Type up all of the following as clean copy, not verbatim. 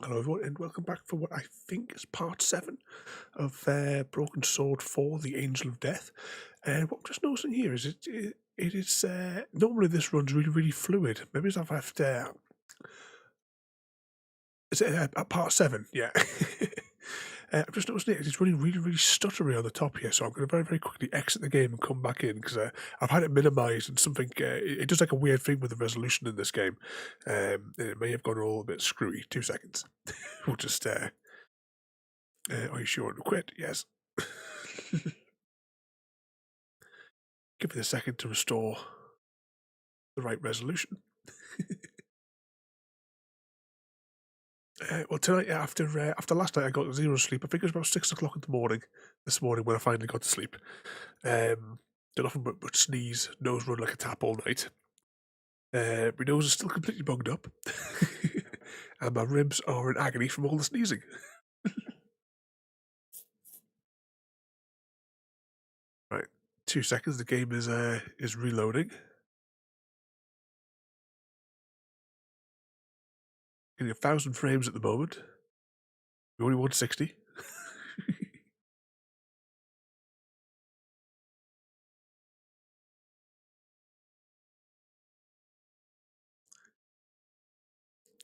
Hello everyone and welcome back for what I think is part 7 of Broken Sword 4, The Angel of Death. And what I'm just noticing here is it is, normally this runs really fluid. Maybe it's I've left, is it part 7? Yeah. I'm just noticing it's running really stuttery on the top here, so I'm going to very quickly exit the game and come back in because I've had it minimised and something, it does like a weird thing with the resolution in this game. It may have gone all a bit screwy. 2 seconds. We'll just, are you sure to quit? Yes. Give it a second to restore the right resolution. Well, tonight after last night, I got 0 sleep. I think it was about 6 o'clock in the morning. This morning when I finally got to sleep, did nothing but sneeze, nose run like a tap all night. My nose is still completely bugged up, and my ribs are in agony from all the sneezing. Right, 2 seconds. The game is reloading. Getting 1,000 frames at the moment. We only want 60.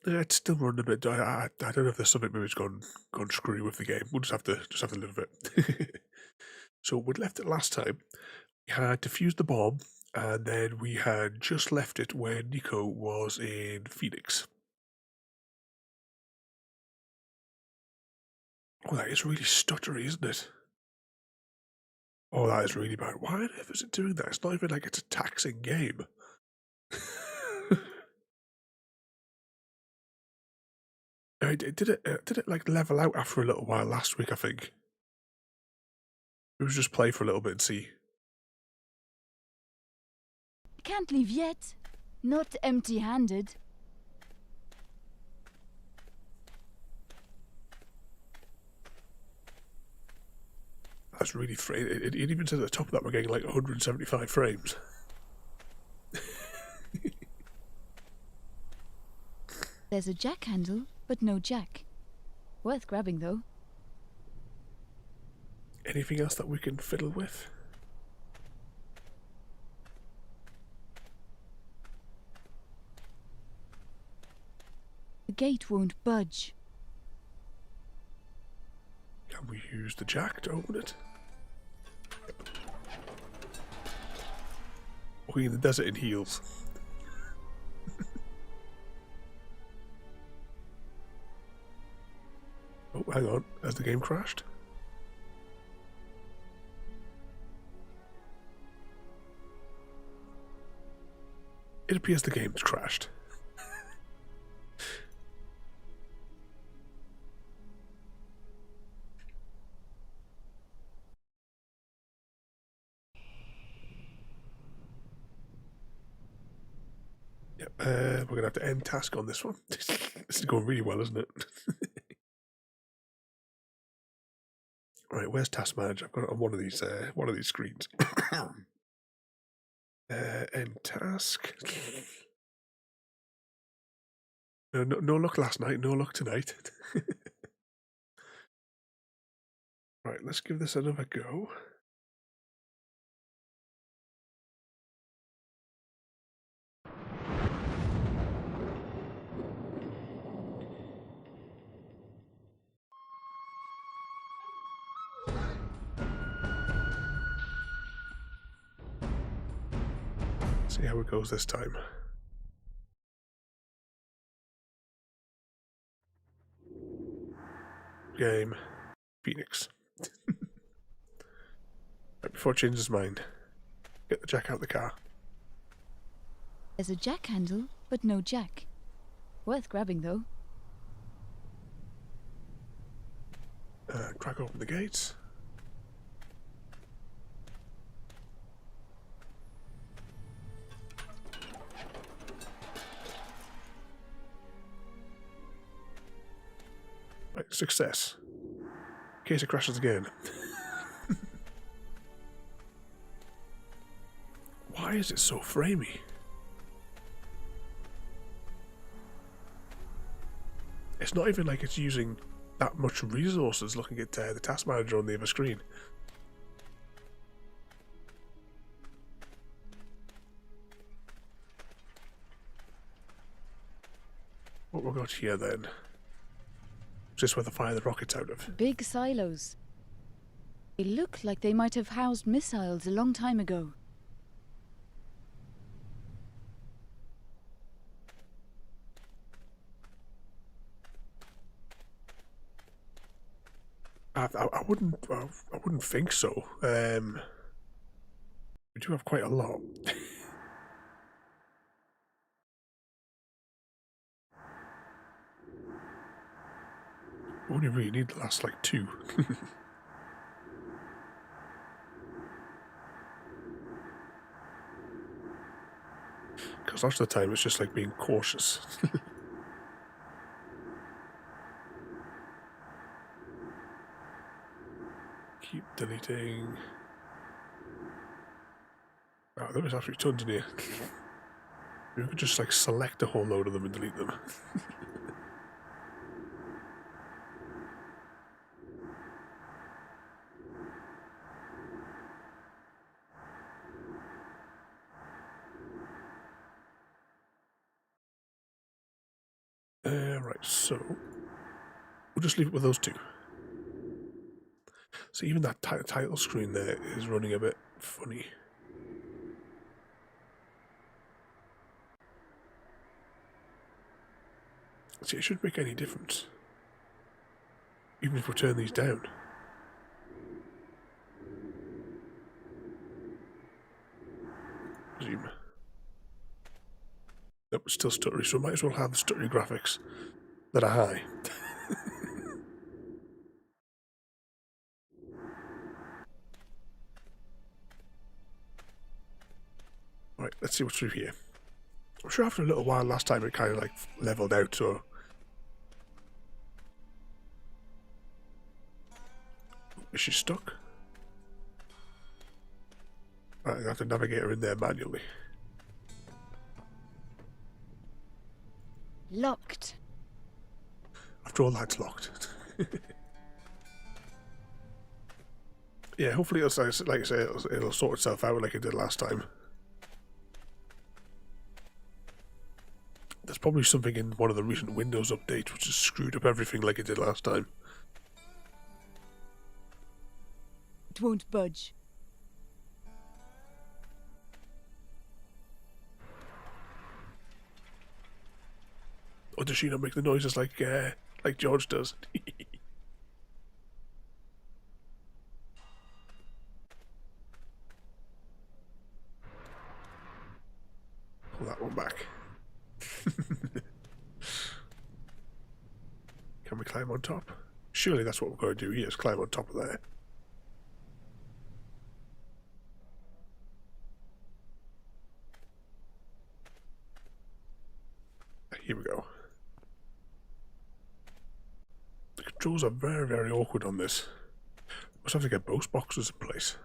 Yeah, it's still running a bit. I don't know if there's something maybe it's gone screwy with the game. We'll just have to live with it. So we'd left it last time. We had defused the bomb, and then we had just left it where Nico was in Phoenix. Oh, that is really stuttery, isn't it? Oh, that is really bad. Why on earth is it doing that? It's not even like it's a taxing game. Did it like level out after a little while last week? I think it was just play for a little bit and see. Can't leave yet. Not empty-handed. That's really it even says at the top of that we're getting like 175 frames. There's a jack handle, but no jack. Worth grabbing, though. Anything else that we can fiddle with? The gate won't budge. Can we use the jack to open it? Walking in the desert in heels. Oh, hang on. Has the game crashed? It appears the game's crashed. Yep, we're going to have to end task on this one. This is going really well, isn't it? Right, where's Task Manager? I've got it on one of these screens. End task. No luck last night, no luck tonight. Right, let's give this another go. See how it goes this time. Game. Phoenix. Right before it changes his mind. Get the jack out of the car. There's a jack handle, but no jack. Worth grabbing, though. Crack open the gates. Right, success. In case it crashes again. Why is it so framey? It's not even like it's using that much resources looking at the task manager on the other screen. What we've got here then? Is this where they fire the rockets out of? Big silos. They look like they might have housed missiles a long time ago. I wouldn't think so. We do have quite a lot. We only really need the last like 2. Because lots of the time it's just like being cautious. Keep deleting. Oh, there was actually tons in here. We could just like select a whole load of them and delete them. Right, so we'll just leave it with those 2. So even that title screen there is running a bit funny. See, it shouldn't make any difference. Even if we turn these down. Resume. Nope, it's still stuttery, so I might as well have the stuttery graphics that are high. Right, let's see what's through here. I'm sure after a little while last time it kind of like leveled out, so... Is she stuck? Right, I have to navigate her in there manually. Locked. After all, that's locked. Yeah, hopefully it'll, like I say, it'll sort itself out like it did last time. There's probably something in one of the recent Windows updates which has screwed up everything like it did last time. It won't budge. Or does she not make the noises like George does? Pull that one back. Can we climb on top? Surely that's what we're going to do here, is climb on top of there. Here we go. The controls are very, very awkward on this. Must have to get both boxes in place.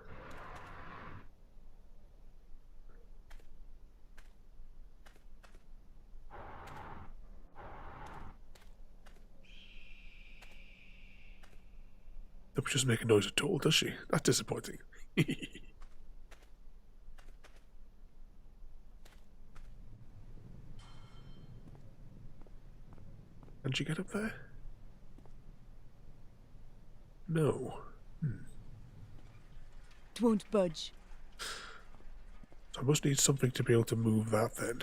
Don't just make a noise at all, does she? That's disappointing. Can she get up there? No. It won't budge. So I must need something to be able to move that then.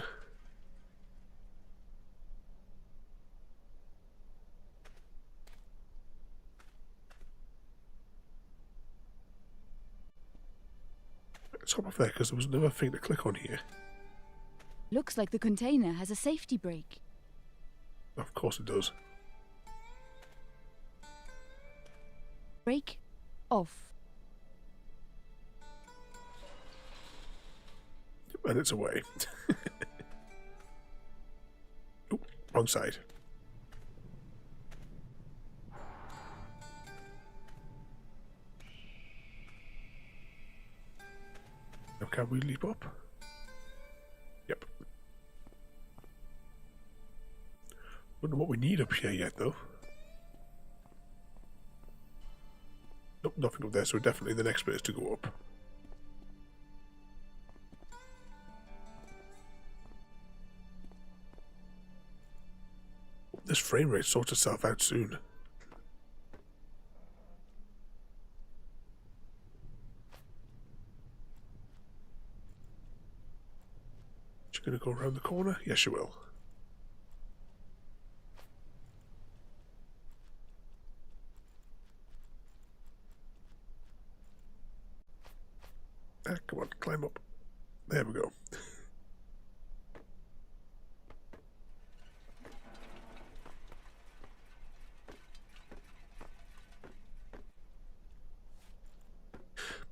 Let's hop off there because there was another thing to click on here. Looks like the container has a safety brake. Of course it does. Brake off. And it's away. Oh, wrong side. Now can we leap up? Yep. Don't know what we need up here yet, though. Nope, nothing up there, so definitely the next bit is to go up. This frame rate sorts itself out soon. She's going to go around the corner? Yes, she will. Ah, come on, climb up. There we go.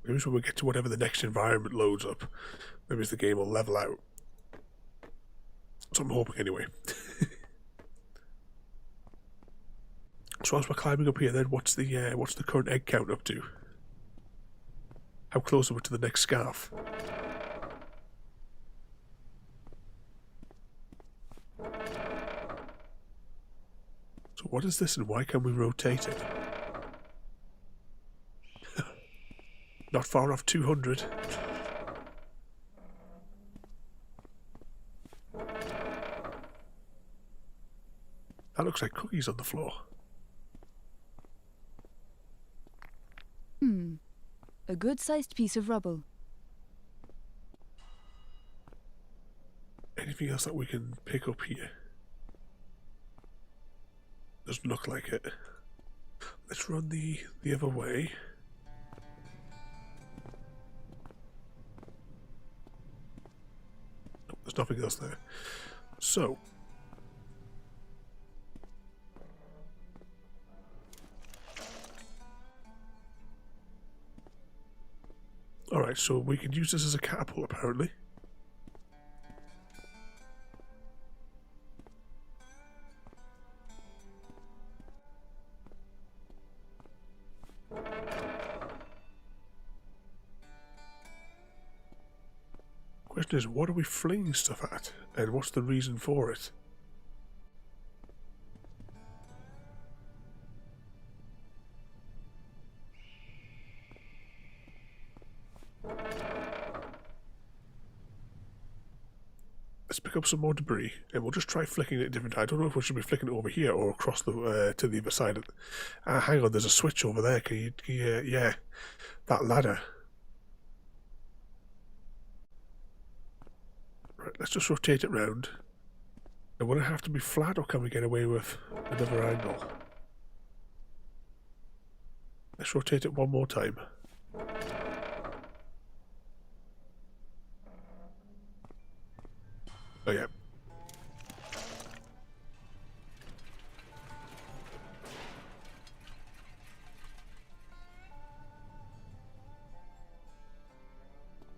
Maybe when we get to whatever the next environment loads up, maybe the game will level out. So I'm hoping anyway. So as we're climbing up here, then what's the current egg count up to? How close are we to the next scarf? So what is this and why can we rotate it? Not far off 200. That looks like cookies on the floor. A good-sized piece of rubble. Anything else that we can pick up here? Doesn't look like it. Let's run the other way. Nope, there's nothing else there. So alright, so we can use this as a catapult apparently. Question is, what are we flinging stuff at? And what's the reason for it? Let's pick up some more debris, and we'll just try flicking it different. I don't know if we should be flicking it over here or across the to the other side. Hang on, there's a switch over there. Can you yeah, that ladder. Right, let's just rotate it round. And will it have to be flat, or can we get away with another angle? Let's rotate it one more time. Oh yeah.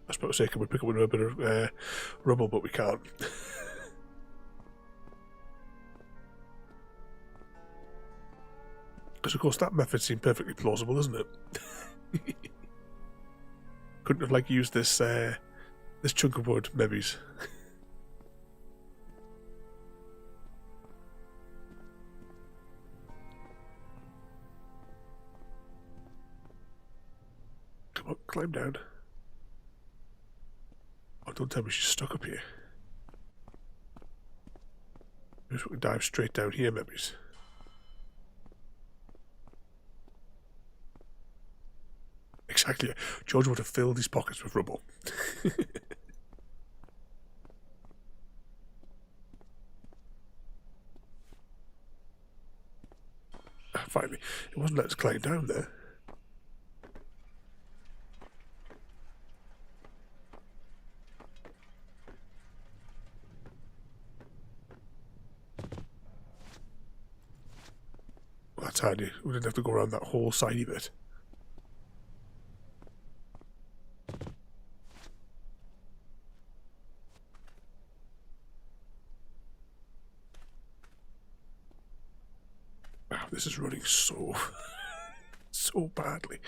I was about to say, can we pick up a little bit of rubble, but we can't. Because of course that method seemed perfectly plausible, doesn't it? Couldn't have like used this this chunk of wood, maybe. Come on, climb down. Oh, don't tell me she's stuck up here. Maybe we can dive straight down here, maybe. Exactly. George would have filled his pockets with rubble. Finally, it wasn't letting us climb down there. Well, that's handy. We didn't have to go around that whole sidey bit. Wow, this is running so so badly.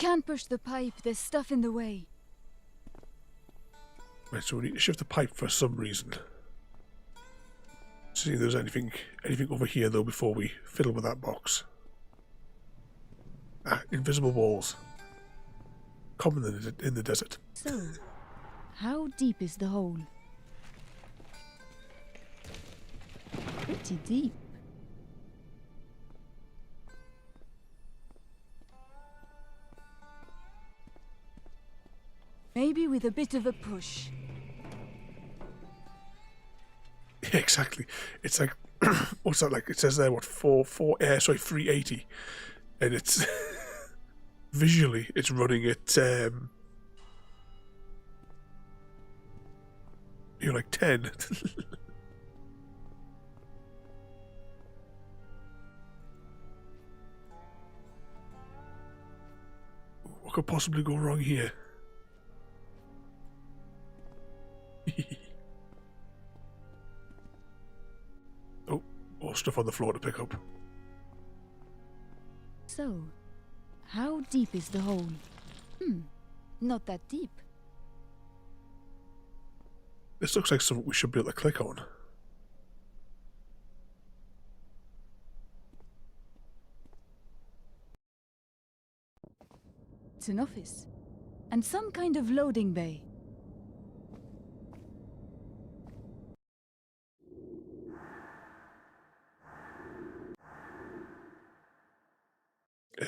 can't push the pipe. There's stuff in the way. Right, so we need to shift the pipe for some reason. See if there's anything over here though before we fiddle with that box. Ah, invisible walls. Common in the desert. So, how deep is the hole? Pretty deep. Maybe with a bit of a push. Yeah, exactly. It's like, what's that like? It says there, what, 380. And it's, visually, it's running at, you're like 10. What could possibly go wrong here? Oh, more stuff on the floor to pick up. So, how deep is the hole? Not that deep. This looks like something we should be able to click on. It's an office. And some kind of loading bay.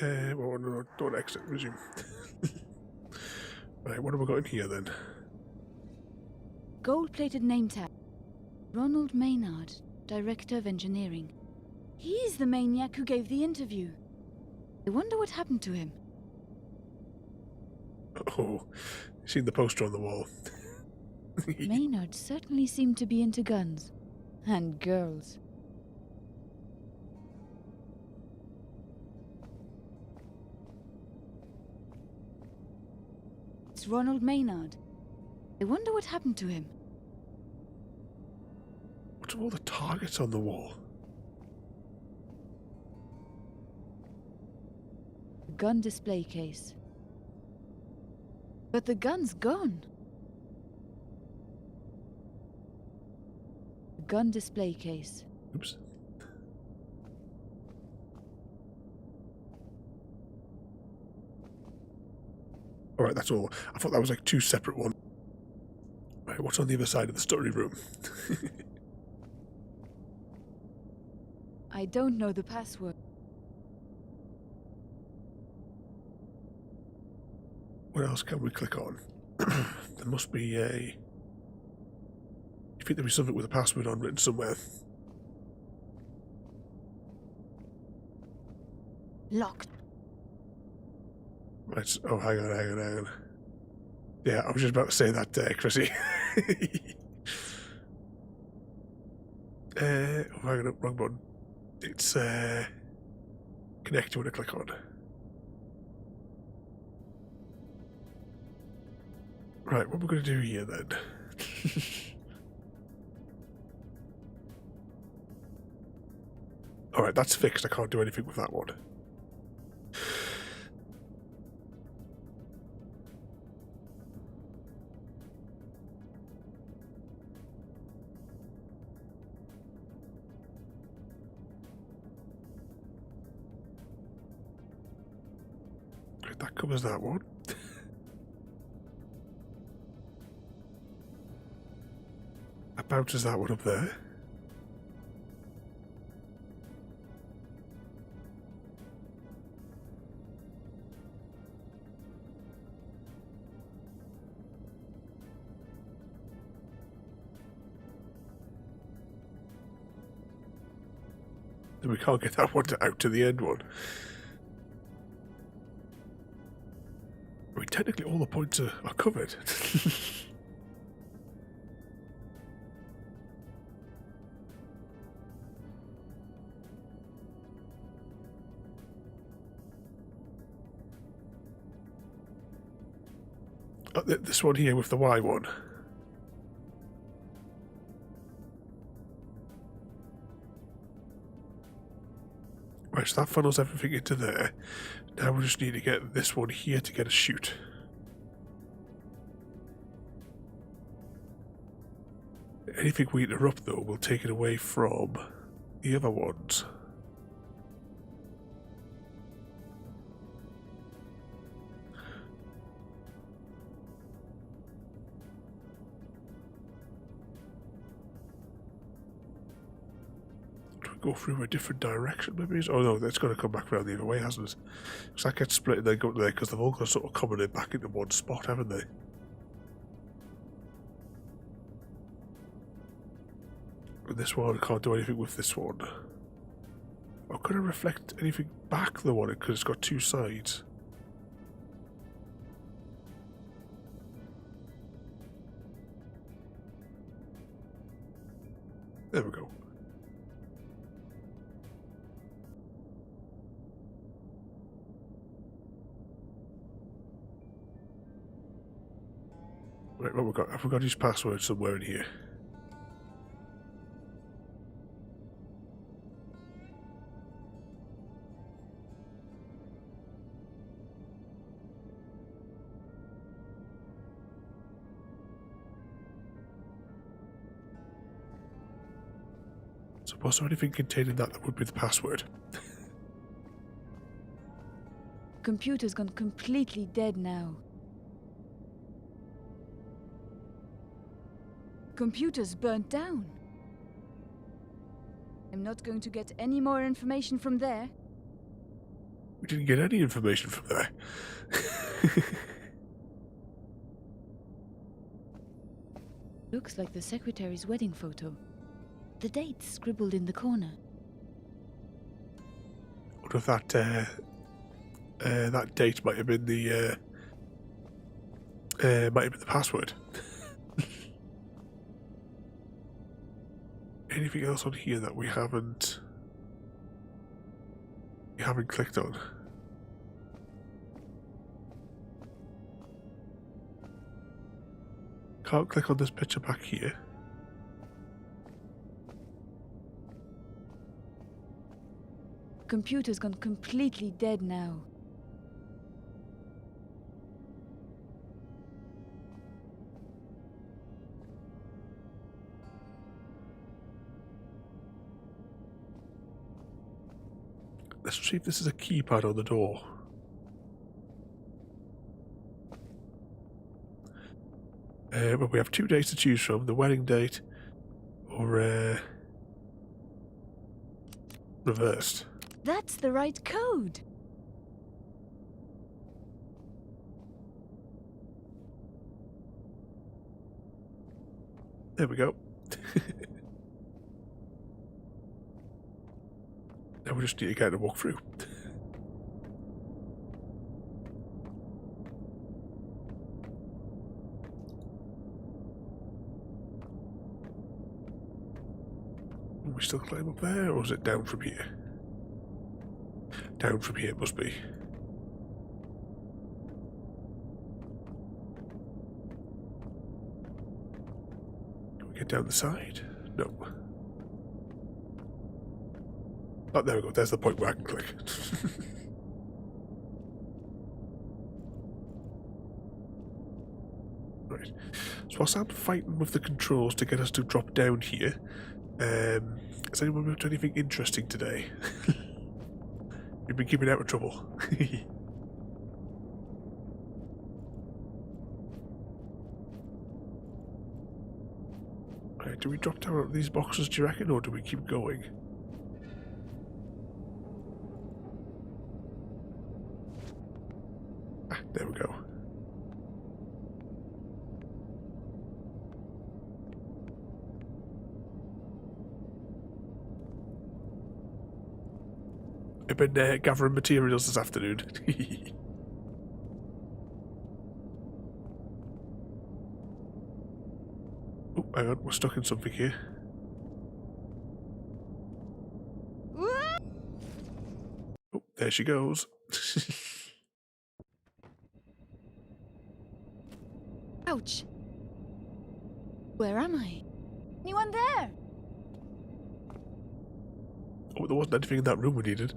Well, no, don't exit, resume. Right, what have we got in here then? Gold-plated name tag. Ronald Maynard, Director of Engineering. He's the maniac who gave the interview. I wonder what happened to him. Oh, seen the poster on the wall. Maynard certainly seemed to be into guns. And girls. It's Ronald Maynard. I wonder what happened to him. What's all the targets on the wall? Gun display case. But the gun's gone. Gun display case. Oops. Alright, that's all. I thought that was like two separate ones. Right, what's on the other side of the study room? I don't know the password. What else can we click on? There must be a... You think there'd be something with a password on written somewhere? Locked. Right, oh, hang on. Yeah, I was just about to say that, Chrissy. Oh, hang on, wrong button. It's, connect you want to click on. Right, what we're going to do here then? Alright, that's fixed. I can't do anything with that one. Right, that covers that one. That bounces that one up there. Then we can't get that one out to the end one. I mean, technically all the points are covered. Oh, this one here with the Y one. Right, so that funnels everything into there. Now we just need to get this one here to get a chute. Anything we interrupt, though, will take it away from the other ones. Do we go through a different direction, maybe? Oh no, that's going to come back around the other way, hasn't it? Because that gets split and then go to there, because they've all got sort of coming in back into one spot, haven't they? And this one, I can't do anything with this one. Oh, could I reflect anything back the one because it's got two sides? There we go. Right, what we got? Have we got his password somewhere in here? So was there anything contained in that would be the password? Computer's gone completely dead now. Computer's burnt down. I'm not going to get any more information from there. We didn't get any information from there. Looks like the secretary's wedding photo. The date scribbled in the corner. What if that date might have been the password? Anything else on here that we haven't clicked on? Can't click on this picture back here. Computer's gone completely dead now. Let's see if this is a keypad on the door. Well, we have 2 days to choose from, the wedding date or reversed. That's the right code. There we go. Now we just need to get to walk through. Can we still climb up there, or is it down from here? Down from here, it must be. Can we get down the side? No. Oh, there we go. There's the point where I can click. Right. So whilst I'm fighting with the controls to get us to drop down here, has anyone moved to anything interesting today? You've been keeping out of trouble. Right, do we drop down out these boxes, do you reckon, or do we keep going? Ah, there we go. I've been gathering materials this afternoon. Oh, hang on, we're stuck in something here. Oh, there she goes. Ouch. Where am I? Anyone there? Oh, wasn't anything in that room we needed.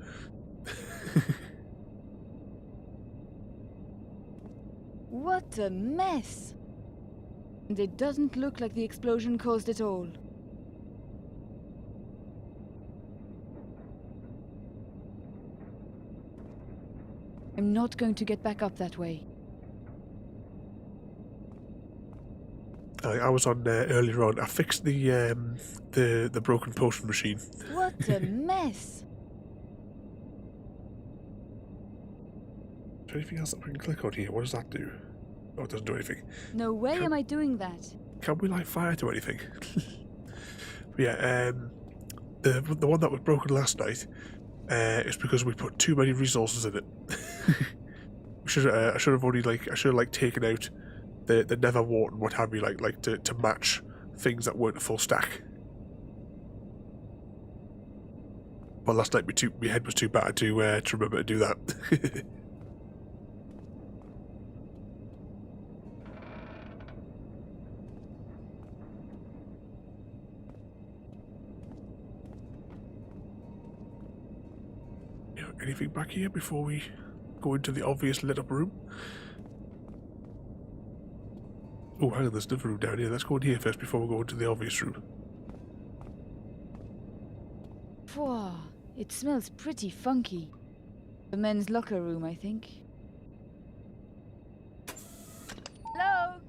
What a mess! And it doesn't look like the explosion caused it all. I'm not going to get back up that way. I was on earlier on. I fixed the broken potion machine. What a mess! Is there anything else that we can click on here? What does that do? Oh, it doesn't do anything. No way am I doing that. Can we light fire to anything? But yeah, the one that was broken last night is because we put too many resources in it. I should have taken out the nether wart and what have you, to match things that weren't a full stack. But last night my head was too bad to remember to do that. Anything back here before we go into the obvious lit up room? Oh, hang on, there's another room down here. Let's go in here first before we go into the obvious room. Phew, it smells pretty funky. The men's locker room, I think. Hello?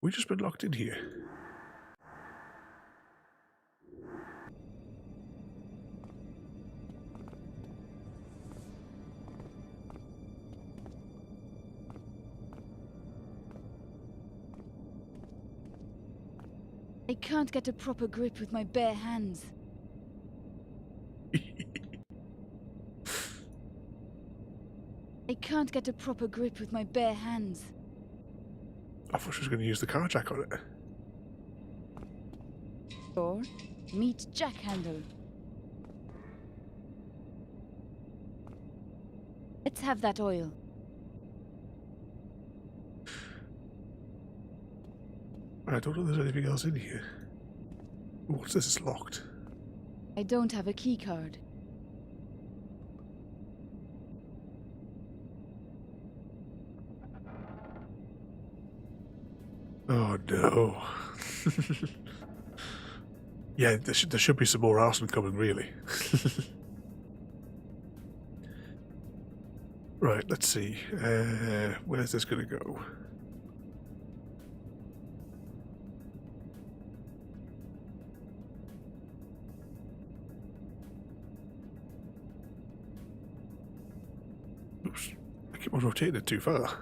We just been locked in here. I can't get a proper grip with my bare hands. I can't get a proper grip with my bare hands. I thought she was going to use the car jack on it. Or meet jack handle. Let's have that oil. I don't know if there's anything else in here. What's this? It's locked. I don't have a key card. Oh no. Yeah, there should be some more arson coming, really. Right, let's see. Where's this going to go? Oops, I keep on rotating it too far.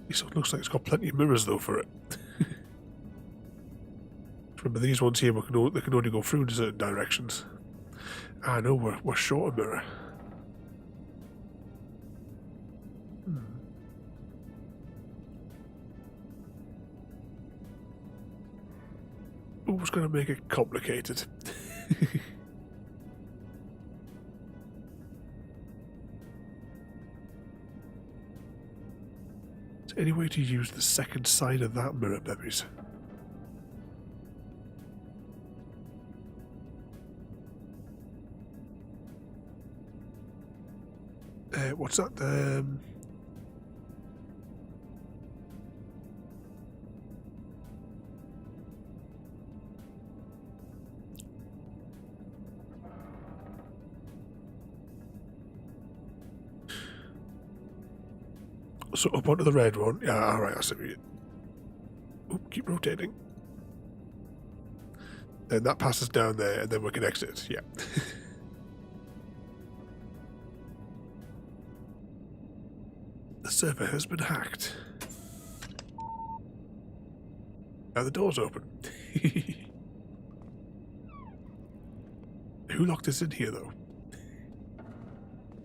This one looks like it's got plenty of mirrors though for it. Remember these ones here, they can only go through in certain directions. I know we're short a mirror. Who's going to make it complicated? Is there any way to use the second side of that mirror, babies? What's that? So up onto the red one. Yeah, alright, I see it. Oop, keep rotating. And that passes down there, and then we can exit. Yeah. The server has been hacked. Now the door's open. Who locked us in here, though?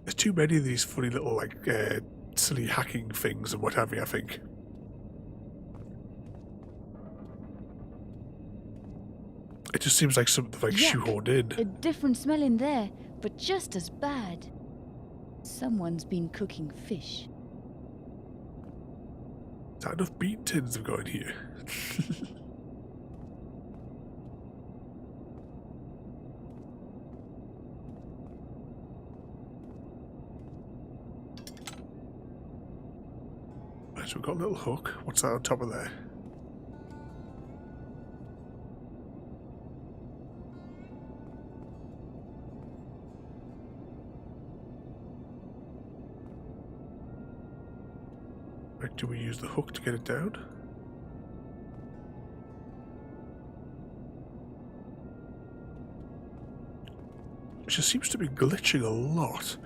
There's too many of these funny little, silly hacking things and what have you, I think. It just seems like something shoehorned in. A different smell in there, but just as bad. Someone's been cooking fish. Is that enough bean tins I've got in here? Right, so we've got a little hook. What's that on top of there? Right, do we use the hook to get it down? It just seems to be glitching a lot.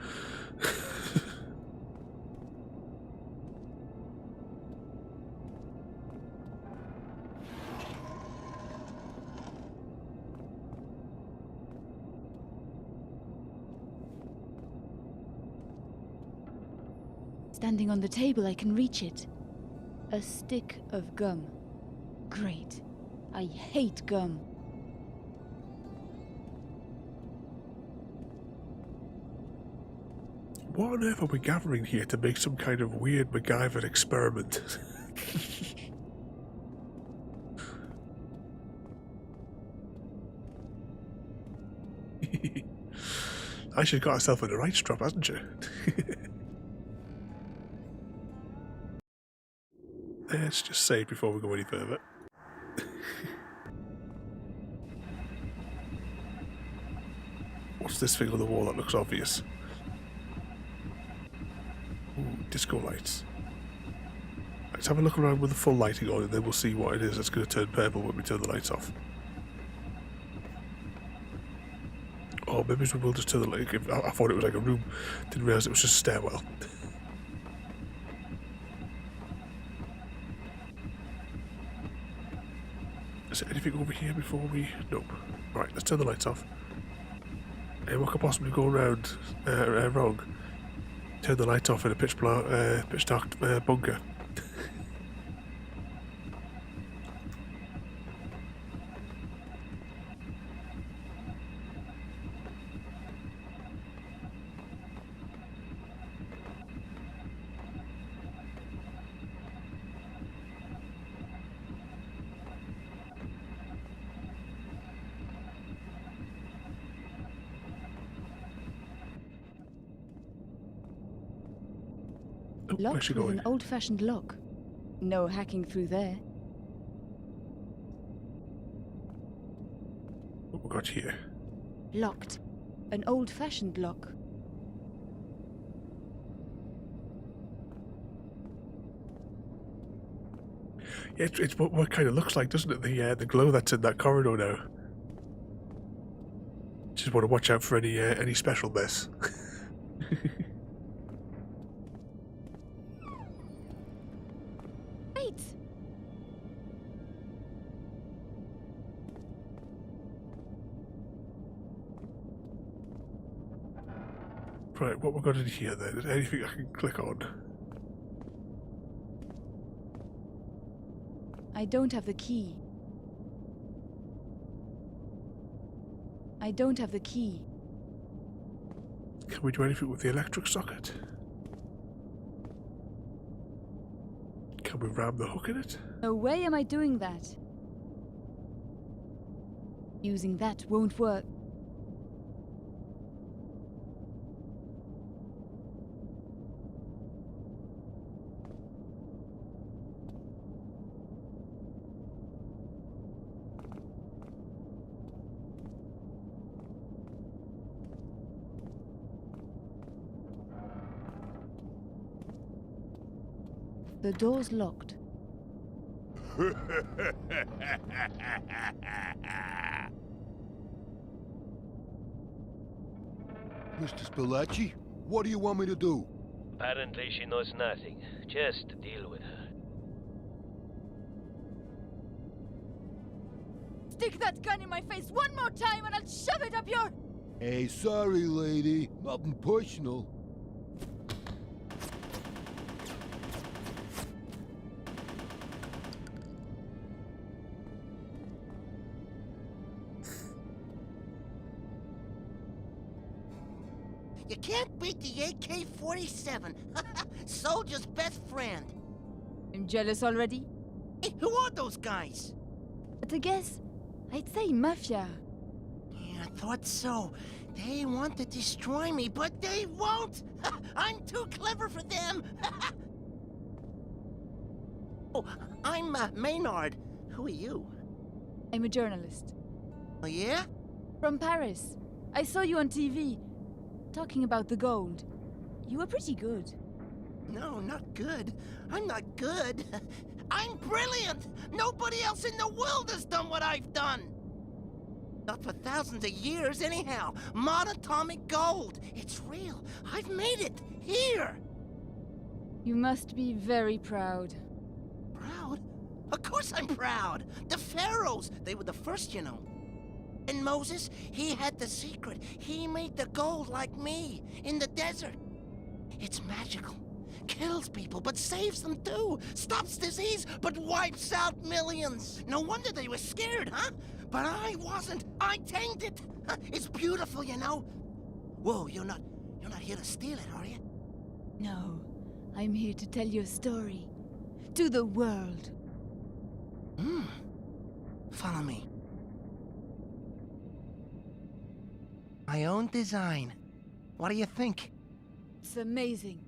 Standing on the table, I can reach it. A stick of gum. Great. I hate gum. What on earth are we gathering here to make some kind of weird MacGyver experiment? She's got herself in the right strap, hasn't she? Let's just save before we go any further. What's this thing on the wall that looks obvious? Ooh, disco lights. Let's have a look around with the full lighting on and then we'll see what it is that's going to turn purple when we turn the lights off. Or maybe we will just turn the light. I thought it was like a room. Didn't realise it was just a stairwell. Is there anything over here before we... Nope. Right, let's turn the lights off. And what could possibly go around wrong? Turn the lights off in a pitch dark bunker. Locked with an old-fashioned lock. No hacking through there. What we got here? Locked. An old-fashioned lock. Yeah, it's what it kind of looks like, doesn't it? The glow that's in that corridor now. Just want to watch out for any special mess. Wait! Right, what we got in here then? Is there anything I can click on? I don't have the key. I don't have the key. Can we do anything with the electric socket? Can we ram the hook in it? No way am I doing that. Using that won't work. The door's locked. Mr. Spilacci, what do you want me to do? Apparently she knows nothing. Just deal with her. Stick that gun in my face one more time and I'll shove it up your... Hey, sorry, lady. Nothing personal. You can't beat the AK-47. Soldier's best friend. Jealous already? Hey, who are those guys? To guess, I'd say mafia. Yeah, I thought so. They want to destroy me, but they won't! I'm too clever for them! Oh, I'm Maynard. Who are you? I'm a journalist. Oh, yeah? From Paris. I saw you on TV, talking about the gold. You were pretty good. No, not good. I'm not good. I'm brilliant! Nobody else in the world has done what I've done! Not for thousands of years, anyhow. Monatomic gold. It's real. I've made it. Here. You must be very proud. Proud? Of course I'm proud. The pharaohs, they were the first, you know. And Moses, he had the secret. He made the gold like me, in the desert. It's magical. Kills people, but saves them too. Stops disease, but wipes out millions. No wonder they were scared, huh? But I wasn't. I tamed it. It's beautiful, you know. Whoa, you're not here to steal it, are you? No, I'm here to tell your story. To the world. Follow me. My own design. What do you think? It's amazing.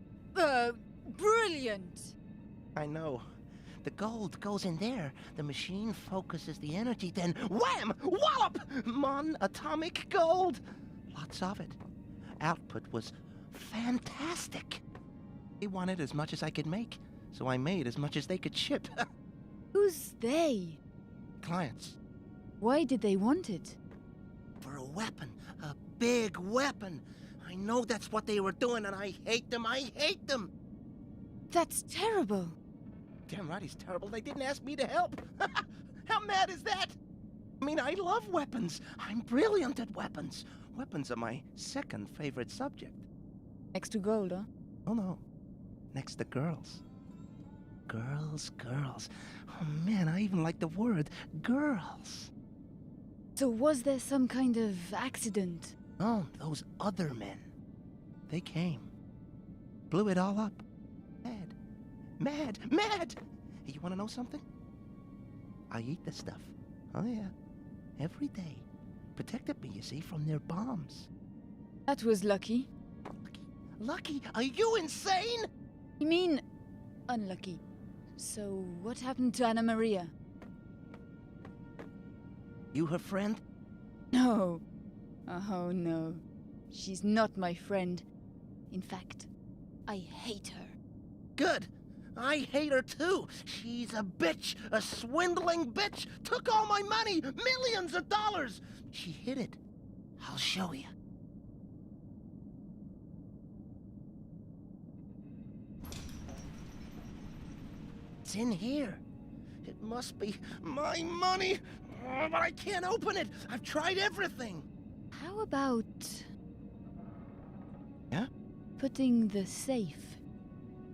Brilliant! I know. The gold goes in there. The machine focuses the energy, then wham! Wallop! Atomic gold! Lots of it. Output was fantastic. They wanted as much as I could make, so I made as much as they could ship. Who's they? Clients. Why did they want it? For a weapon. A big weapon. I know that's what they were doing, and I hate them. I hate them! That's terrible. Damn right he's terrible. They didn't ask me to help. How mad is that? I mean, I love weapons. I'm brilliant at weapons. Weapons are my second favorite subject. Next to gold, huh? Oh, no. Next to girls. Girls, girls. Oh, man, I even like the word girls. So was there some kind of accident? Oh, those other men. They came. Blew it all up. Mad. Mad. Mad! Hey, you want to know something? I eat the stuff. Oh, yeah. Every day. Protected me, you see, from their bombs. That was lucky. Lucky? Lucky? Are you insane? You mean unlucky. So what happened to Anna Maria? You her friend? No. Oh, no. She's not my friend. In fact, I hate her. Good. I hate her too. She's a bitch, a swindling bitch. Took all my money, millions of dollars. She hid it. I'll show you. It's in here. It must be my money. Oh, but I can't open it. I've tried everything. How about Yeah? putting the safe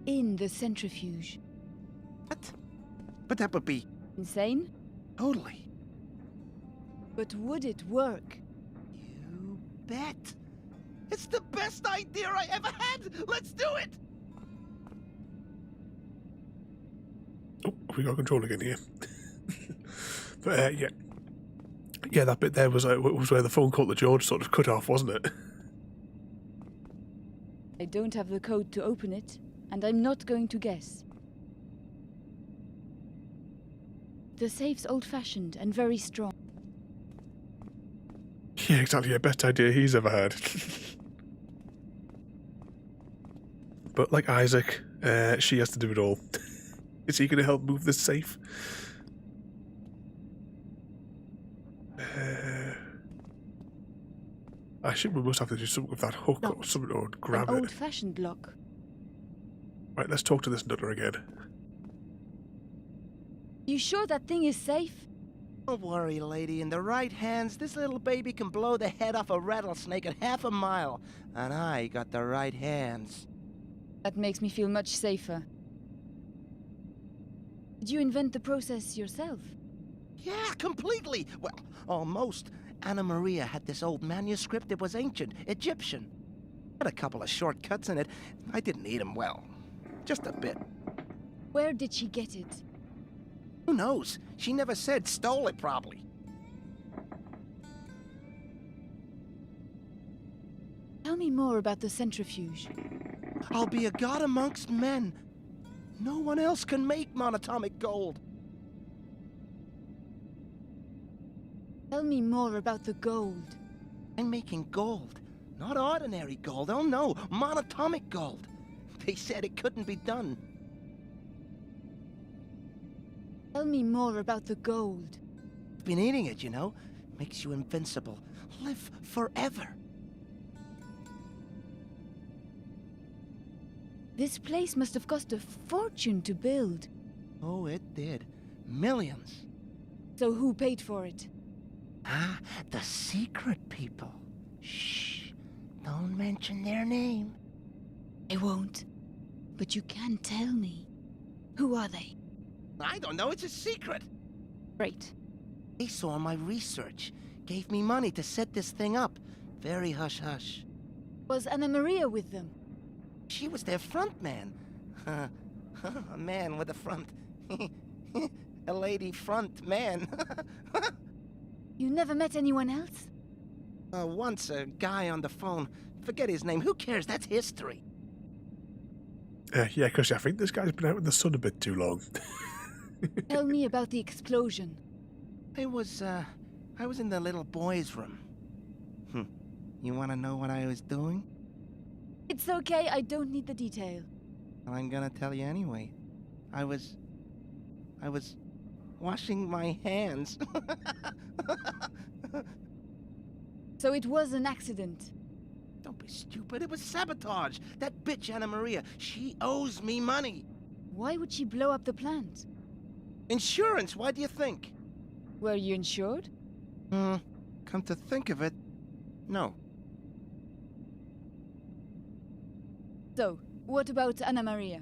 in the centrifuge? What? But that would be Insane? totally. But would it work? You bet. It's the best idea I ever had. Let's do it. Oh, we got control again here. But yeah. Yeah, that bit there was where the phone call to George sort of cut off, wasn't it? I don't have the code to open it, and I'm not going to guess. The safe's old-fashioned and very strong. Yeah, exactly. Yeah, best idea he's ever had. But like Isaac, she has to do it all. Is he going to help move this safe? I assume we must have to do something with that hook or Locked. something, or grab An it. old-fashioned lock. Right, let's talk to this nutter again. You sure that thing is safe? Don't worry, lady. In the right hands, this little baby can blow the head off a rattlesnake at half a mile. And I got the right hands. That makes me feel much safer. Did you invent the process yourself? Yeah, completely. Well, almost. Anna Maria had this old manuscript. It was ancient, Egyptian. Had a couple of shortcuts in it. I didn't need them well. Just a bit. Where did she get it? Who knows? She never said. Stole it, probably. Tell me more about the centrifuge. I'll be a god amongst men. No one else can make monatomic gold. Tell me more about the gold. I'm making gold. Not ordinary gold, oh no, monatomic gold. They said it couldn't be done. Tell me more about the gold. I've been eating it, you know. Makes you invincible. Live forever. This place must have cost a fortune to build. Oh, it did. Millions. So who paid for it? Ah, the secret people. Shh. Don't mention their name. I won't. But you can tell me. Who are they? I don't know, it's a secret. Great. They saw my research. Gave me money to set this thing up. Very hush-hush. Was Anna Maria with them? She was their front man. A man with a front. A lady front man. You never met anyone else? Once a guy on the phone. Forget his name. Who cares? That's history. Yeah, because I think this guy's been out in the sun a bit too long. Tell me about the explosion. I was in the little boy's room. You want to know what I was doing? It's okay, I don't need the detail. Well, I'm gonna tell you anyway. I was washing my hands. So it was an accident. Don't be stupid. It was sabotage. That bitch Anna Maria, she owes me money. Why would she blow up the plant? Insurance, why do you think? Were you insured? Come to think of it, no. So, what about Anna Maria?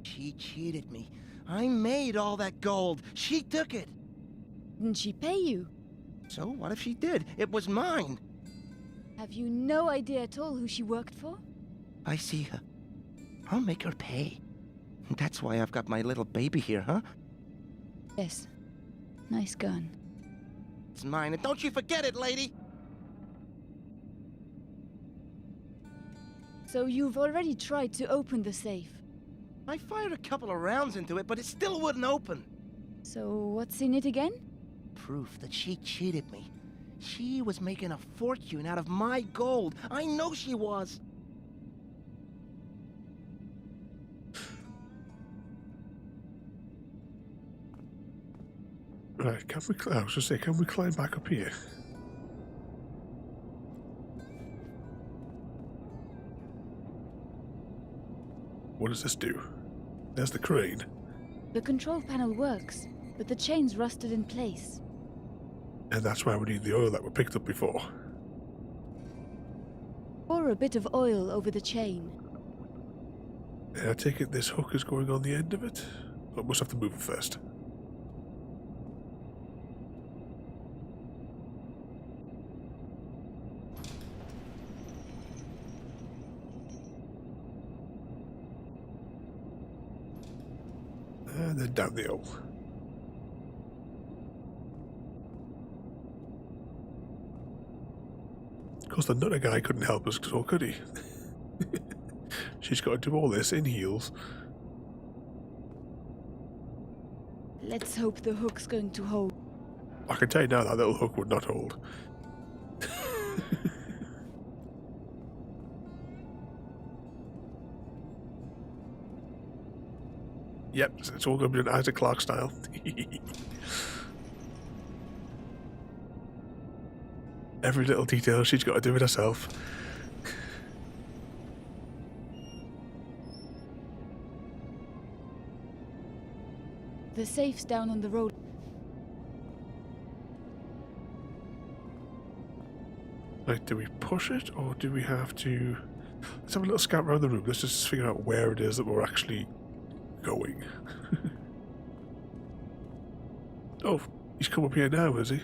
She cheated me. I made all that gold. She took it. Didn't she pay you? So what if she did? It was mine. Have you no idea at all who she worked for? I see her. I'll make her pay. That's why I've got my little baby here, huh? Yes. Nice gun. It's mine, and don't you forget it, lady! So you've already tried to open the safe. I fired a couple of rounds into it, but it still wouldn't open. So what's in it again? Proof that she cheated me. She was making a fortune out of my gold. I know she was. Right, can we? I was going to say, can we climb back up here? What does this do? There's the crane. The control panel works, but the chain's rusted in place. And that's why we need the oil that we picked up before. Pour a bit of oil over the chain. And I take it this hook is going on the end of it? I must have to move it first. And then down the hole. Of course, the nutter guy couldn't help us, or could he? She's got to do all this in heels. Let's hope the hook's going to hold. I can tell you now that little hook would not hold. Yep, it's all going to be an Isaac Clarke style. Every little detail she's got to do it herself. The safe's down on the road. Right, do we push it or do we have to... Let's have a little scout around the room. Let's just figure out where it is that we're actually going. Oh, he's come up here now, has he?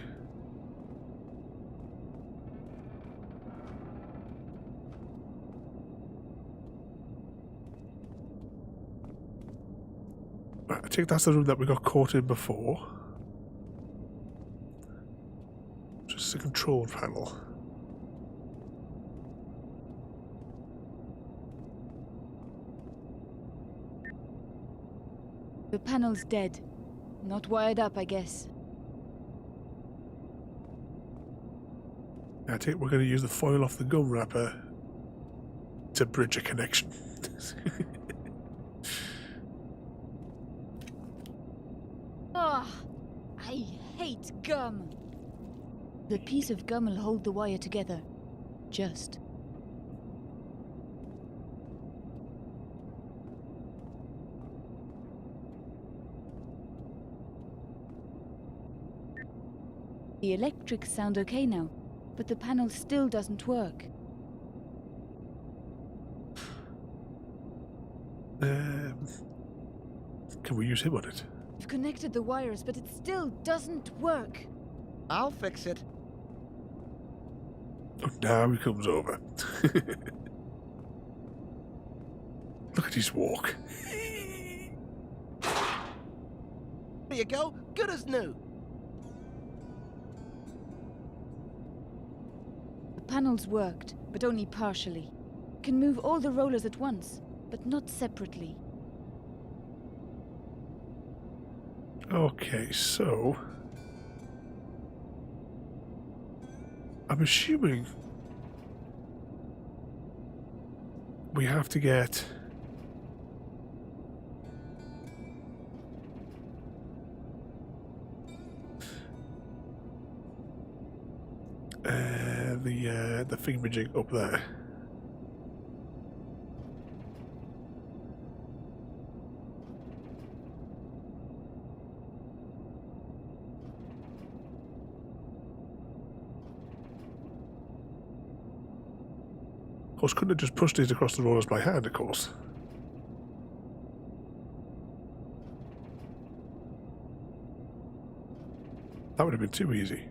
take that's the room that we got caught in before. Just the control panel. The panel's dead. Not wired up, I guess. I think we're going to use the foil off the gum wrapper to bridge a connection. Ah, I hate gum. The piece of gum will hold the wire together. Just. The electrics sound okay now, but the panel still doesn't work. Can we use him on it? I've connected the wires, but it still doesn't work. I'll fix it. Oh, now he comes over. Look at his walk. There you go. Good as new. The panel's worked, but only partially. Can move all the rollers at once, but not separately. Okay, so I'm assuming we have to get the thingamajig up there. Of course, couldn't have just pushed these across the rollers by hand, of course. That would have been too easy.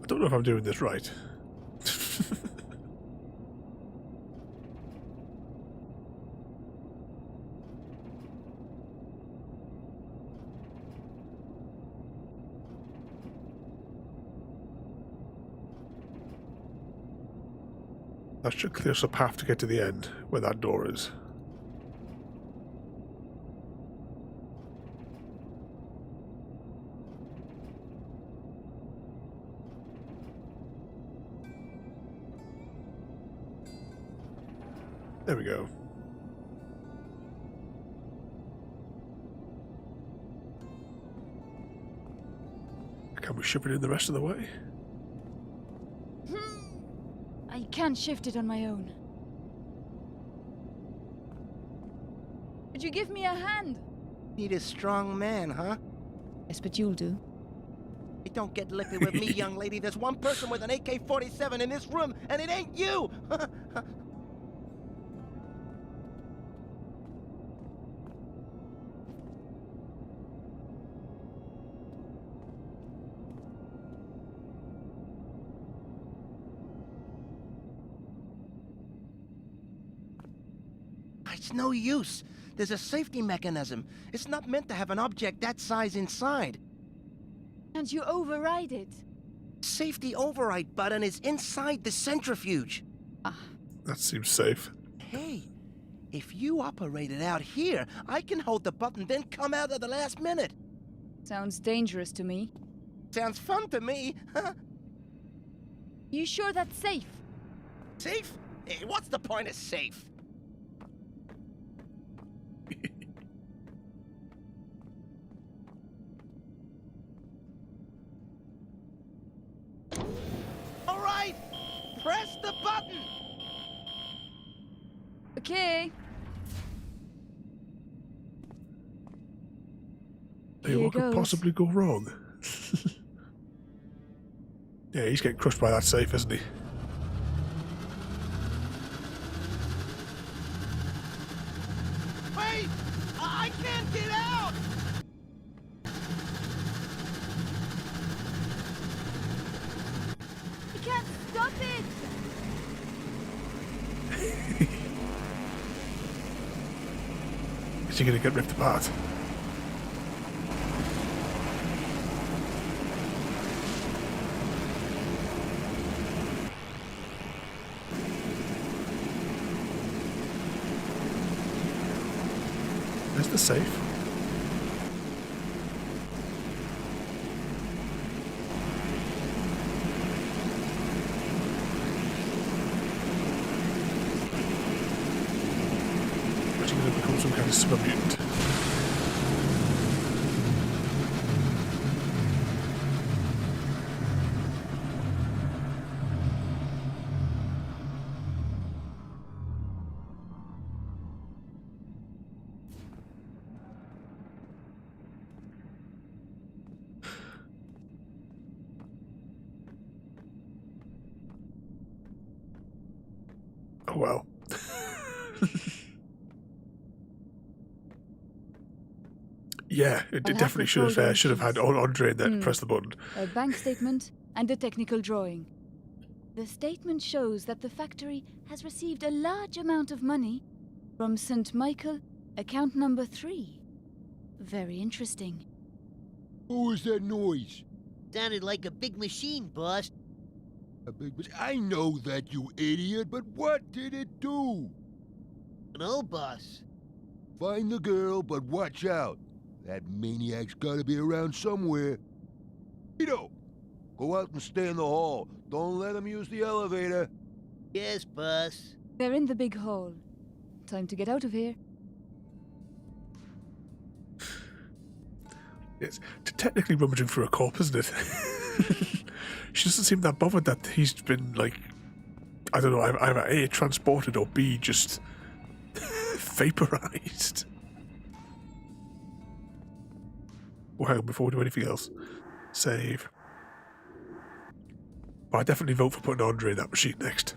I don't know if I'm doing this right. That should clear us a path to get to the end, where that door is. There we go. Can we ship it in the rest of the way? I can't shift it on my own. Could you give me a hand? Need a strong man, huh? Yes, but you'll do. Hey, don't get lippy with me, young lady. There's one person with an AK-47 in this room, and it ain't you! It's no use. There's a safety mechanism. It's not meant to have an object that size inside. Can't you override it? Safety override button is inside the centrifuge. That seems safe. Hey, if you operate it out here, I can hold the button, then come out at the last minute. Sounds dangerous to me. Sounds fun to me, huh? You sure that's safe? Safe? Hey, what's the point of safe? All right, press the button. Okay. Hey, Here what could goes. possibly go wrong? Yeah, he's getting crushed by that safe, isn't he? Wait! I can't get out! you're going to get ripped apart. There's the safe. Actually going to become some kind of super mutant. Oh well. Yeah, it I'll have definitely the should have had Andre there to press the button. A bank statement and a technical drawing. The statement shows that the factory has received a large amount of money from St. Michael, account number 3. Very interesting. What was that noise? Sounded like a big machine, boss. A big machine? I know that, you idiot, but what did it do? No, boss. Find the girl, but watch out. That maniac's gotta be around somewhere. Vito, go out and stay in the hall. Don't let him use the elevator. Yes, boss. They're in the big hall. Time to get out of here. It's technically rummaging through a corpse, isn't it? She doesn't seem that bothered that he's been, like, I don't know, either A, transported, or B, just vaporized. Well, hang on, before we do anything else. Save. Well, I definitely vote for putting Andre in that machine next.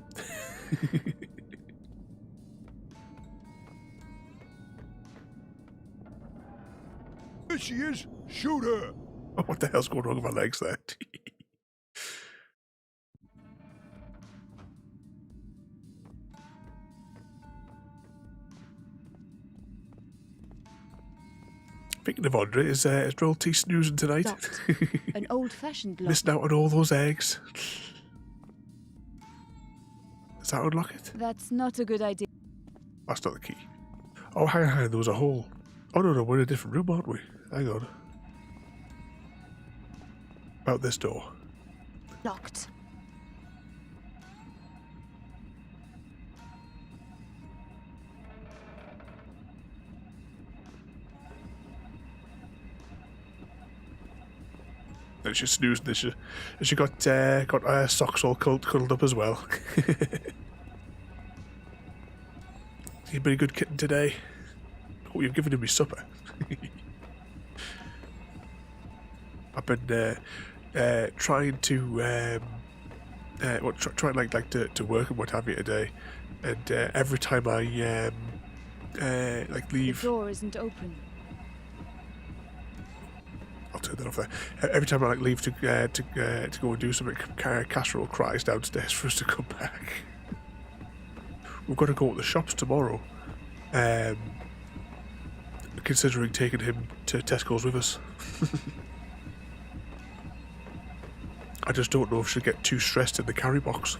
There she is. Shoot her. Oh, what the hell's going wrong with my legs there? Speaking of Andre, is Droll T snoozing tonight? Docked. An old-fashioned lock. Missing out on all those eggs. Does that unlock it? That's not a good idea. That's not the key. Oh, hang on, there was a hole. Oh, no, we're in a different room, aren't we? Hang on. About this door. Locked. And she's snoozing. And she got socks all cuddled up as well. You've been a good kitten today. Oh, you've given him his supper. I've been trying to trying to work and what have you today, and every time I leave, The door isn't open. I'll turn that off there. Every time I leave to go and do something, Casserole cries downstairs for us to come back. We've got to go to the shops tomorrow. Considering taking him to Tesco's with us. I just don't know if she'll get too stressed in the carry box.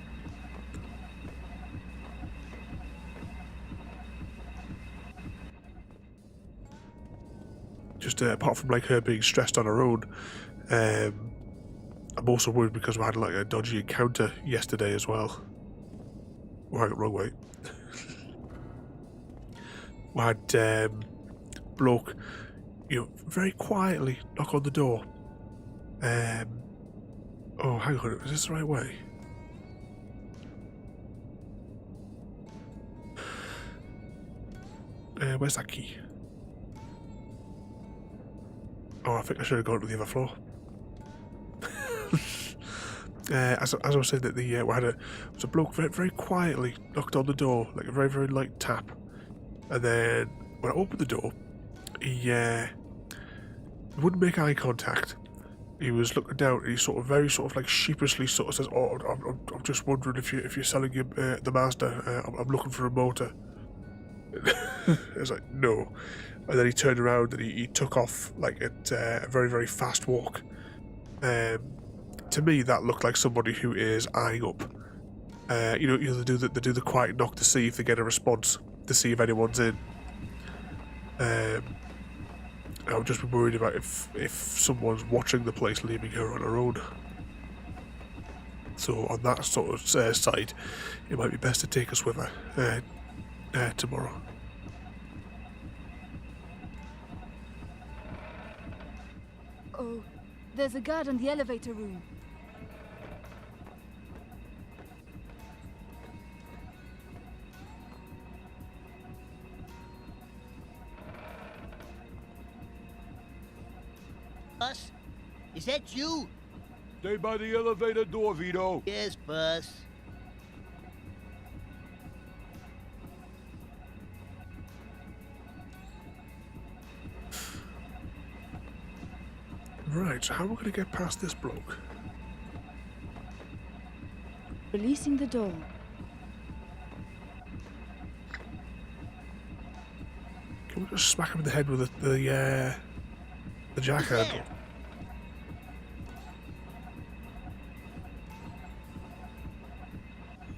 Just apart from like her being stressed on her own, I'm also worried because we had like a dodgy encounter yesterday as well. Oh, hang on, wrong way. We had bloke, very quietly knock on the door. Oh, hang on, is this the right way? Where's that key? Oh, I think I should have gone to the other floor. As I was saying, that we had was a bloke very, very quietly knocked on the door, like a very, very light tap, and then when I opened the door, he wouldn't make eye contact. He was looking down, and he very like sheepishly sort of says, "Oh, I'm just wondering if you're selling the Mazda. I'm looking for a motor." I was like, "No," and then he turned around and he took off like at a very, very fast walk. To me, that looked like somebody who is eyeing up. They do the quiet knock to see if they get a response, to see if anyone's in. I would just be worried about if someone's watching the place, leaving her on her own. So on that sort of side, it might be best to take us with her tomorrow. Oh, there's a guard in the elevator room. Boss? Is that you? Stay by the elevator door, Vito. Yes, boss. Right, so how are we going to get past this bloke? Releasing the door. Can we just smack him in the head with the jack handle?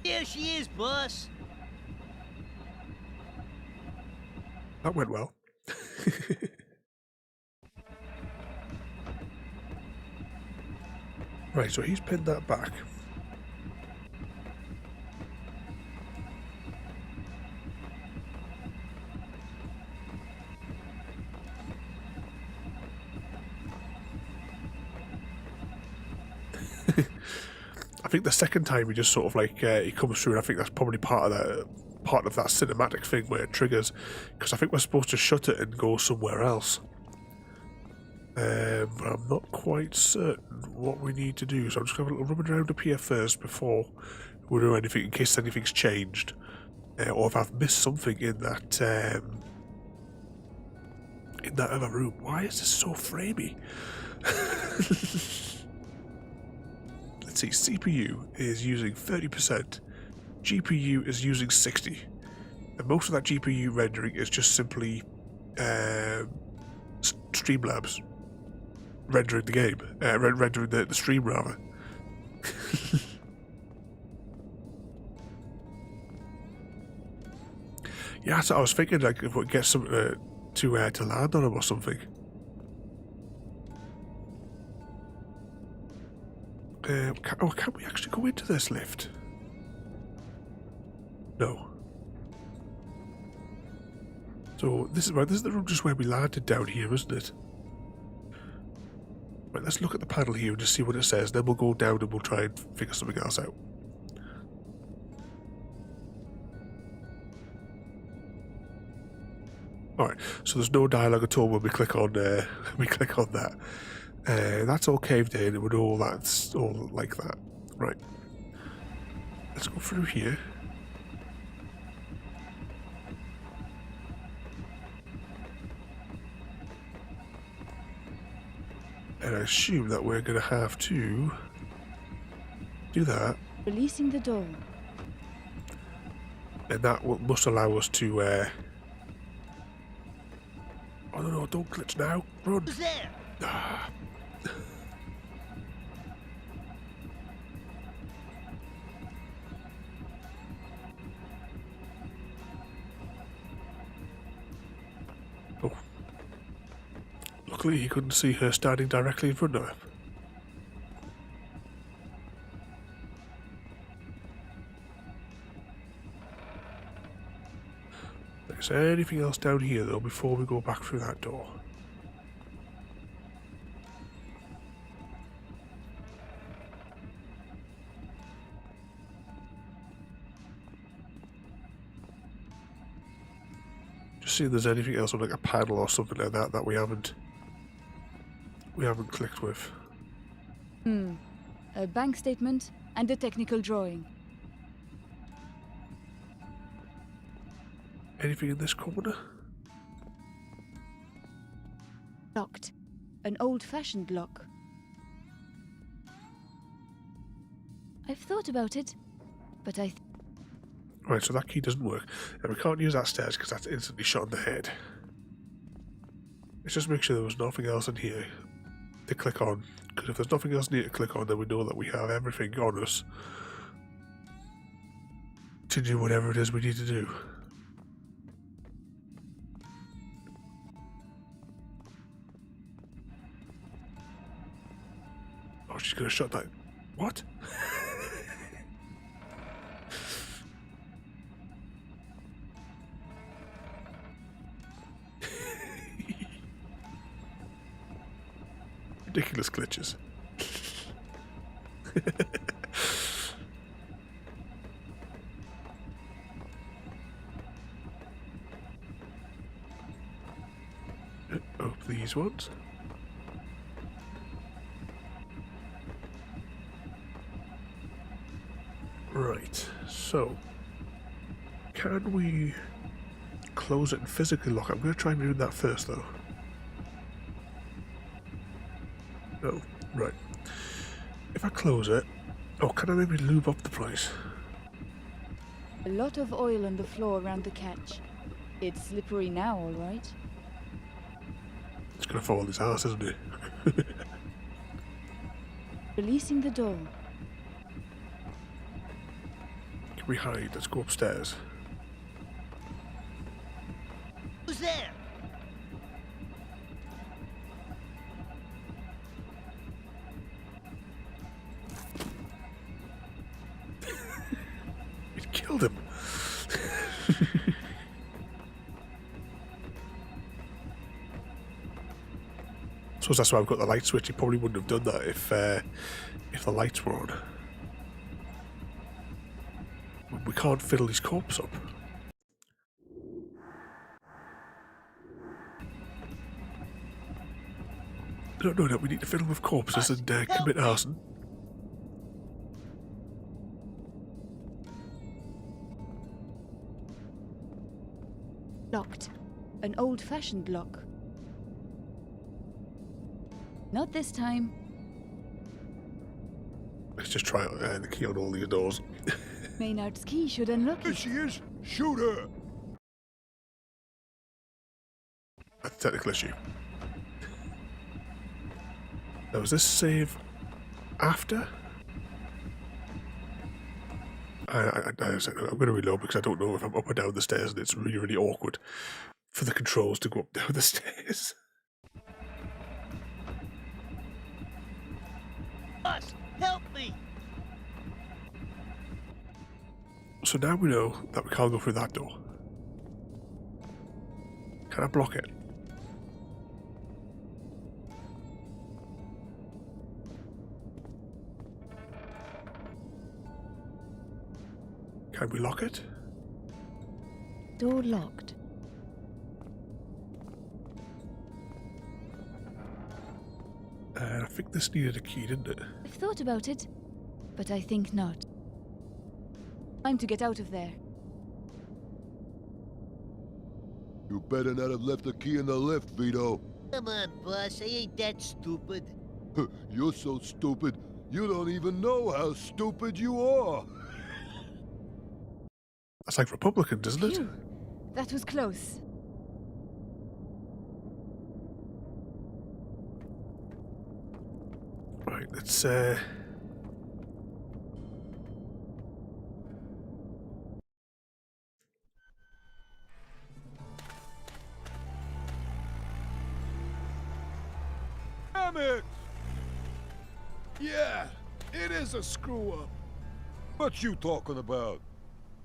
There she is, boss. That went well. Right, so he's pinned that back. I think the second time he just sort of like he comes through, and I think that's probably part of that cinematic thing where it triggers, because I think we're supposed to shut it and go somewhere else. But I'm not quite certain what we need to do, so I'm just going to have a little rummage around up here first before we do anything, in case anything's changed, or if I've missed something in that other room. Why is this so framey? Let's see, CPU is using 30%, GPU is using 60%, and most of that GPU rendering is just simply Streamlabs rendering the game, rendering the stream rather. Yeah, so I was thinking like if we could get something to land on him or something. Can we actually go into this lift? No. So this is the room just where we landed down here, isn't it? Right, let's look at the panel here and just see what it says. Then we'll go down and we'll try and figure something else out. Alright, so there's no dialogue at all when we click on that. That's all caved in, and all that's all like that. Right. Let's go through here. And I assume that we're going to have to do that. Releasing the door. And that must allow us to... Oh no, don't glitch now. Run. Who's there? Ah. Oh. Luckily he couldn't see her standing directly in front of him. Is there anything else down here though before we go back through that door? Just see if there's anything else on like a panel or something like that that we haven't clicked with. A bank statement and a technical drawing. Anything in this corner? Locked. An old-fashioned lock. I've thought about it, but Right, so that key doesn't work. And we can't use that stairs because that's instantly shot in the head. Let's just make sure there was nothing else in here to click on. Because if there's nothing else in here to click on, then we know that we have everything on us to do whatever it is we need to do. Oh, she's gonna shut that. What? Ridiculous glitches. Oh, these ones. Right, so can we close it and physically lock it? I'm going to try and do that first though. No, right. If I close it, oh, can I maybe lube up the place? A lot of oil on the floor around the catch. It's slippery now, all right? It's going to fall on his ass, isn't it? Releasing the door. Can we hide? Let's go upstairs. Who's there? It killed him. So that's why I've got the light switch. He probably wouldn't have done that if the lights were on. We can't fiddle his corpse up. No, we need to fiddle with corpses and commit arson. Locked. An old-fashioned lock. Not this time. Let's just try the key on all these doors. Maynard's key should unlock There it. she is! Shoot her! That's a technical issue. Now, is this save after? I'm going to reload because I don't know if I'm up or down the stairs, and it's really, really awkward for the controls to go up down the stairs. Boss, help me! So now we know that we can't go through that door. Can I block it? Can we lock it? Door locked. I think this needed a key, didn't it? I've thought about it, but I think not. Time to get out of there. You better not have left the key in the lift, Vito. Come on, boss, I ain't that stupid. You're so stupid, you don't even know how stupid you are. That's like Republicans, isn't it? Phew. That was close. Right, let's Damn it! Yeah, it is a screw-up. What you talking about?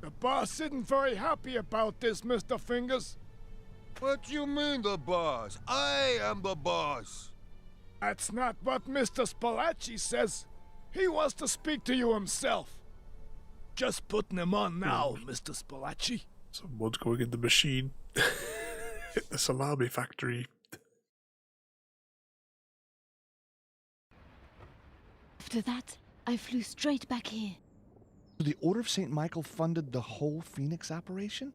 The boss isn't very happy about this, Mr. Fingers. What you mean the boss? I am the boss. That's not what Mr. Spalacci says. He wants to speak to you himself. Just putting him on now, Mr. Spalacci. someone's going in the machine. The salami factory. After that, I flew straight back here. So the Order of St. Michael funded the whole Phoenix operation?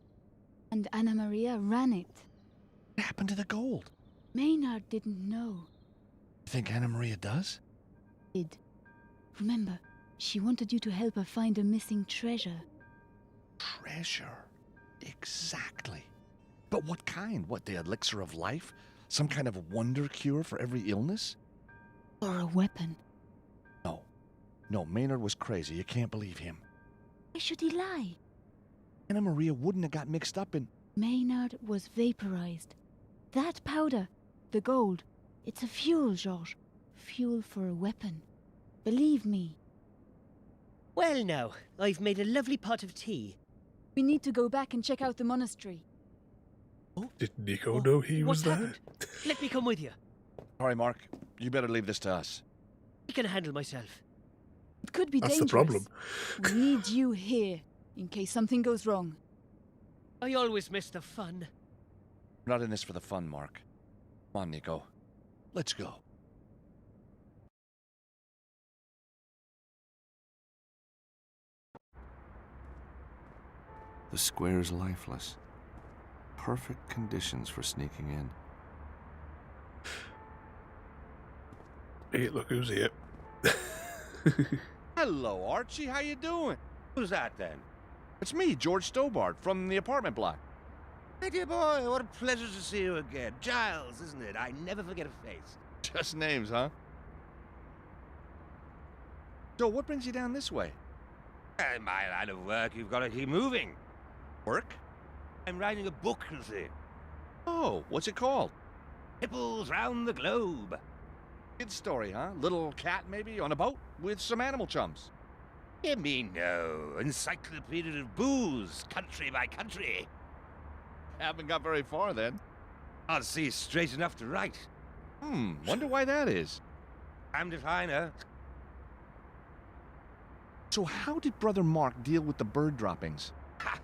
And Anna Maria ran it. What happened to the gold? Maynard didn't know. You think Anna Maria does? Did. Remember, she wanted you to help her find a missing treasure. Treasure. Exactly. But what kind? What, the elixir of life? Some kind of wonder cure for every illness? Or a weapon. No. No, Maynard was crazy. You can't believe him. Why should he lie? Anna Maria wouldn't have got mixed up in... Maynard was vaporized. That powder, the gold, it's a fuel, George. Fuel for a weapon. Believe me. Well now, I've made a lovely pot of tea. We need to go back and check out the monastery. Did Nico know he was What's there? happened? Let me come with you. Sorry, Mark. You better leave this to us. I can handle myself. It could be That's the dangerous. problem. We need you here, in case something goes wrong. I always miss the fun. We're not in this for the fun, Mark. Come on, Nico. Let's go. The square's lifeless. Perfect conditions for sneaking in. Hey, look who's here. Hello, Archie. How you doing? Who's that then? It's me, George Stobbart, from the apartment block. My dear boy, what a pleasure to see you again. Giles, isn't it? I never forget a face. Just names, huh? So, what brings you down this way? In my line of work, you've got to keep moving. Work? I'm writing a book, you see. Oh, what's it called? Hippos round the globe. Kid story, huh? Little cat, maybe, on a boat with some animal chums. Give me no. Encyclopedia of booze, country by country. Haven't got very far, then. Can't see straight enough to write. Wonder why that is. I'm definer. So how did Brother Mark deal with the bird droppings? Ha!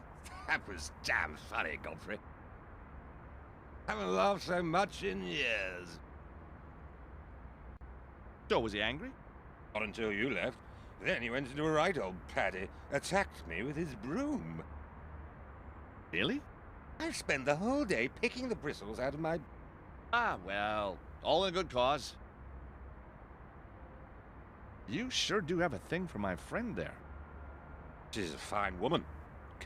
That was damn funny, Godfrey. Haven't laughed so much in years. So, was he angry? Not until you left. Then he went into a right old paddy, attacked me with his broom. Really? I spent the whole day picking the bristles out of my... Ah, well, all in a good cause. You sure do have a thing for my friend there. She's a fine woman.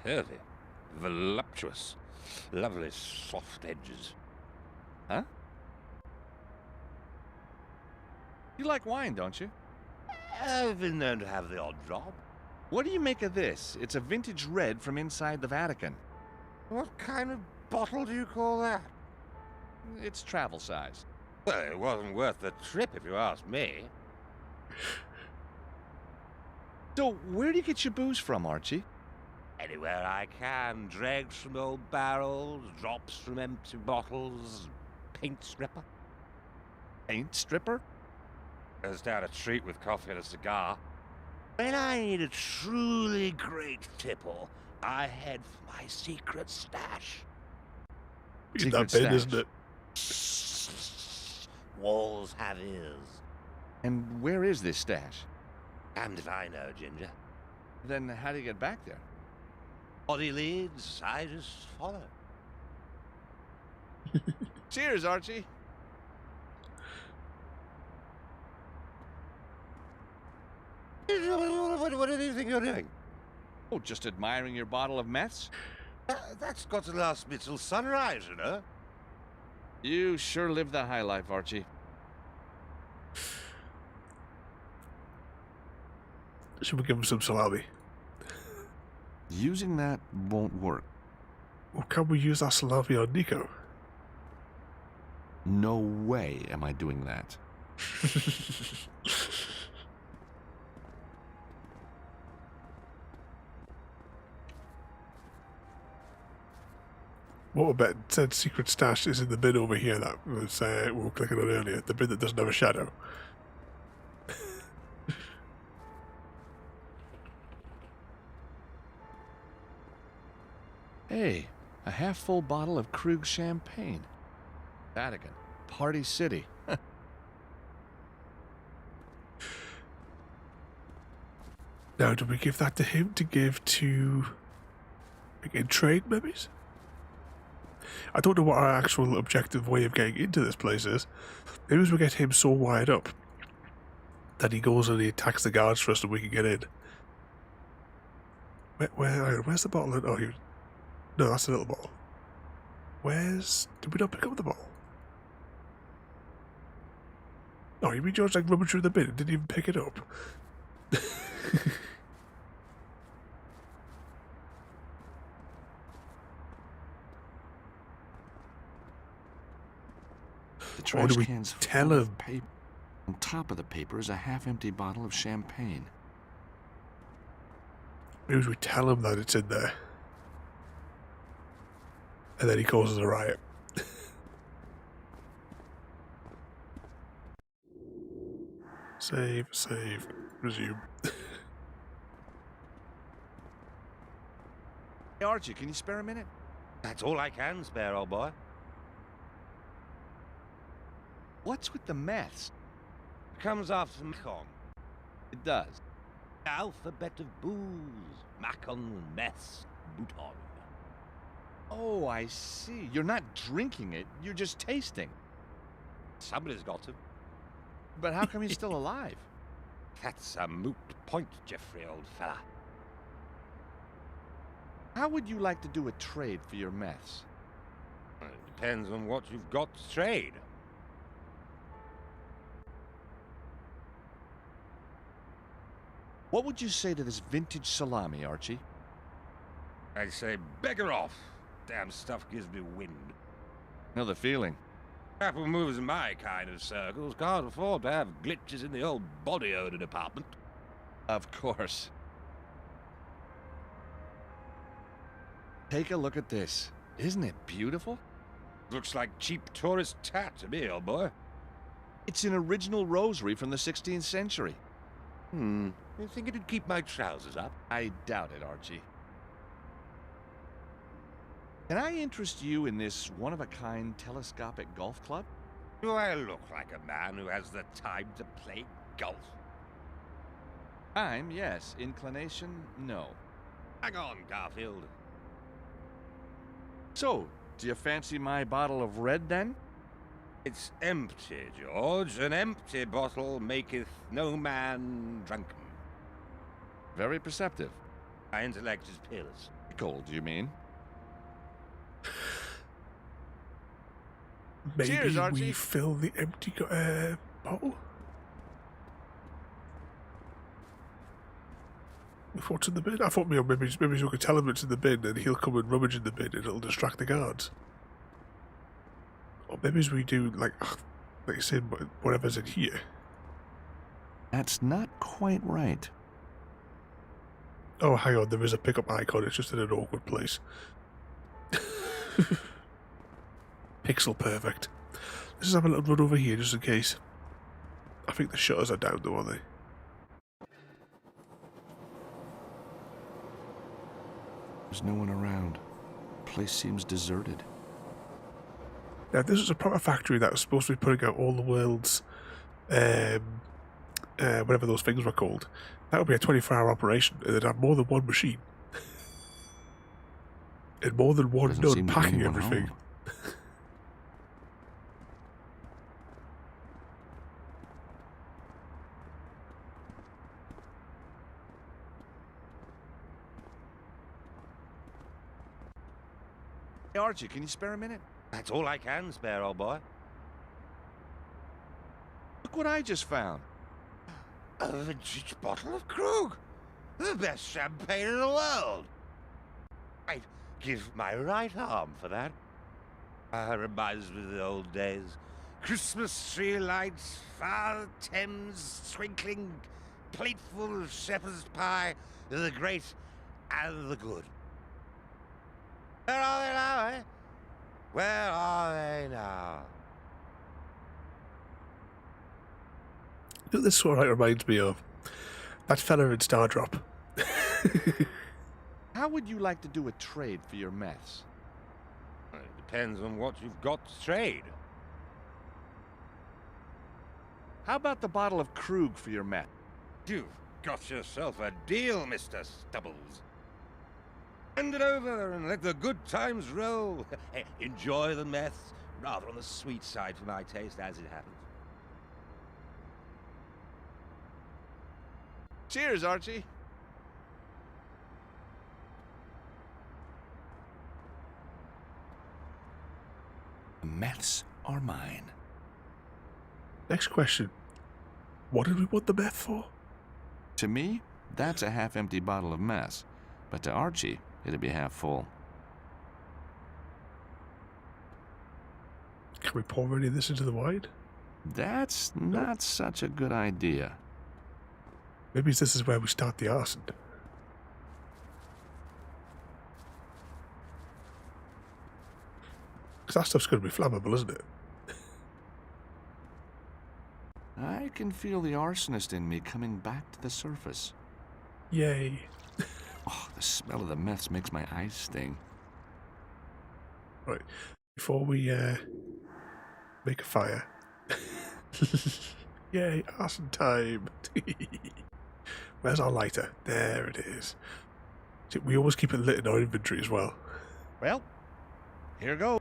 Curvy. Voluptuous. Lovely soft edges. Huh? You like wine, don't you? I've been known to have the odd drop. What do you make of this? It's a vintage red from inside the Vatican. What kind of bottle do you call that? It's travel size. Well, it wasn't worth the trip if you ask me. So, where do you get your booze from, Archie? Anywhere I can. Dregs from old barrels, drops from empty bottles, paint stripper. Paint stripper? Goes down a treat with coffee and a cigar. When I need a truly great tipple, I head for my secret stash. It's Secret that big, stash. isn't it? Walls have ears. And where is this stash? Damned if I know, Ginger. Then how do you get back there? Body leads, I just follow. Cheers, Archie. What do you think you're doing? Oh, just admiring your bottle of meths? That's got to last me till sunrise, you know. You sure live the high life, Archie. Should we give him some salami? Using that won't work. Or can we use our salami on Nico? No way am I doing that. What about said secret stash is in the bin over here that was we were clicking on earlier. The bin that doesn't have a shadow. Hey, a half-full bottle of Krug champagne. Vatican. Party City. Now, do we give that to him to give to... in trade, maybe? I don't know what our actual objective way of getting into this place is. Maybe we get him so wired up that he goes and he attacks the guards for us and we can get in. Where's the bottle? Oh, no, that's a little bottle. Did we not pick up the bottle? Oh, you mean George like rummaged through the bin and didn't even pick it up? The Or do trash we can's tell full him? of paper. On top of the paper is a half-empty bottle of champagne. Maybe we tell him that it's in there. And then he causes a riot. Save, resume. Hey, Archie, can you spare a minute? That's all I can spare, old boy. What's with the meths? Comes after Macon. It does. Alphabet of booze. Macon, mess, bouton. Oh, I see. You're not drinking it, you're just tasting. Somebody's got to. But how come he's still alive? That's a moot point, Jeffrey, old fella. How would you like to do a trade for your meths? It depends on what you've got to trade. What would you say to this vintage salami, Archie? I say, beggar off. Damn stuff gives me wind. Know the feeling. Chap who moves in my kind of circles can't afford to have glitches in the old body odor department. Of course. Take a look at this. Isn't it beautiful? Looks like cheap tourist tat to me, old boy. It's an original rosary from the 16th century. You think it'd keep my trousers up? I doubt it, Archie. Can I interest you in this one-of-a-kind telescopic golf club? Do I look like a man who has the time to play golf? Time, yes. Inclination, no. Hang on, Garfield. So, do you fancy my bottle of red, then? It's empty, George. An empty bottle maketh no man drunken. Very perceptive. My intellect is peerless. Cold, you mean? Maybe Cheers, Archie. we fill the empty bottle? With what's in the bin? I thought maybe we could tell him it's in the bin and he'll come and rummage in the bin and it'll distract the guards. Or maybe as we do, like you said, whatever's in here. That's not quite right. Oh, hang on, there is a pickup icon, it's just in an awkward place. Pixel perfect. Let's just have a little run over here just in case. I think the shutters are down though, are they? There's no one around. Place seems deserted. Now, if this was a proper factory that was supposed to be putting out all the world's, whatever those things were called, that would be a 24-hour operation, and they'd have more than one machine. And more than one Doesn't node seem to be packing anyone everything. home. Hey, Archie, can you spare a minute? That's all I can spare, old boy. Look what I just found. A vintage bottle of Krug. The best champagne in the world. I'd give my right arm for that. Reminds me of the old days. Christmas tree lights, far Thames twinkling, plateful of shepherd's pie, the great and the good. Where are they now, eh? Where are they now? You know, this sort of reminds me of that fella in Star Drop. How would you like to do a trade for your meths? It depends on what you've got to trade. How about the bottle of Krug for your meth? You've got yourself a deal, Mr. Stubbles. Hand it over and let the good times roll. Enjoy the meth, rather on the sweet side for my taste, as it happens. Cheers, Archie. The meths are mine. Next question. What did we want the meth for? To me, that's a half-empty bottle of mess. But to Archie, it'd be half full. Can we pour any of this into the wine? That's not such a good idea. Maybe this is where we start the arson. Because that stuff's going to be flammable, isn't it? I can feel the arsonist in me coming back to the surface. Yay. Oh, the smell of the meths makes my eyes sting. Right. Before we make a fire. Yay, arson time. Where's our lighter? There it is. See, we always keep it lit in our inventory as well. Well, here goes.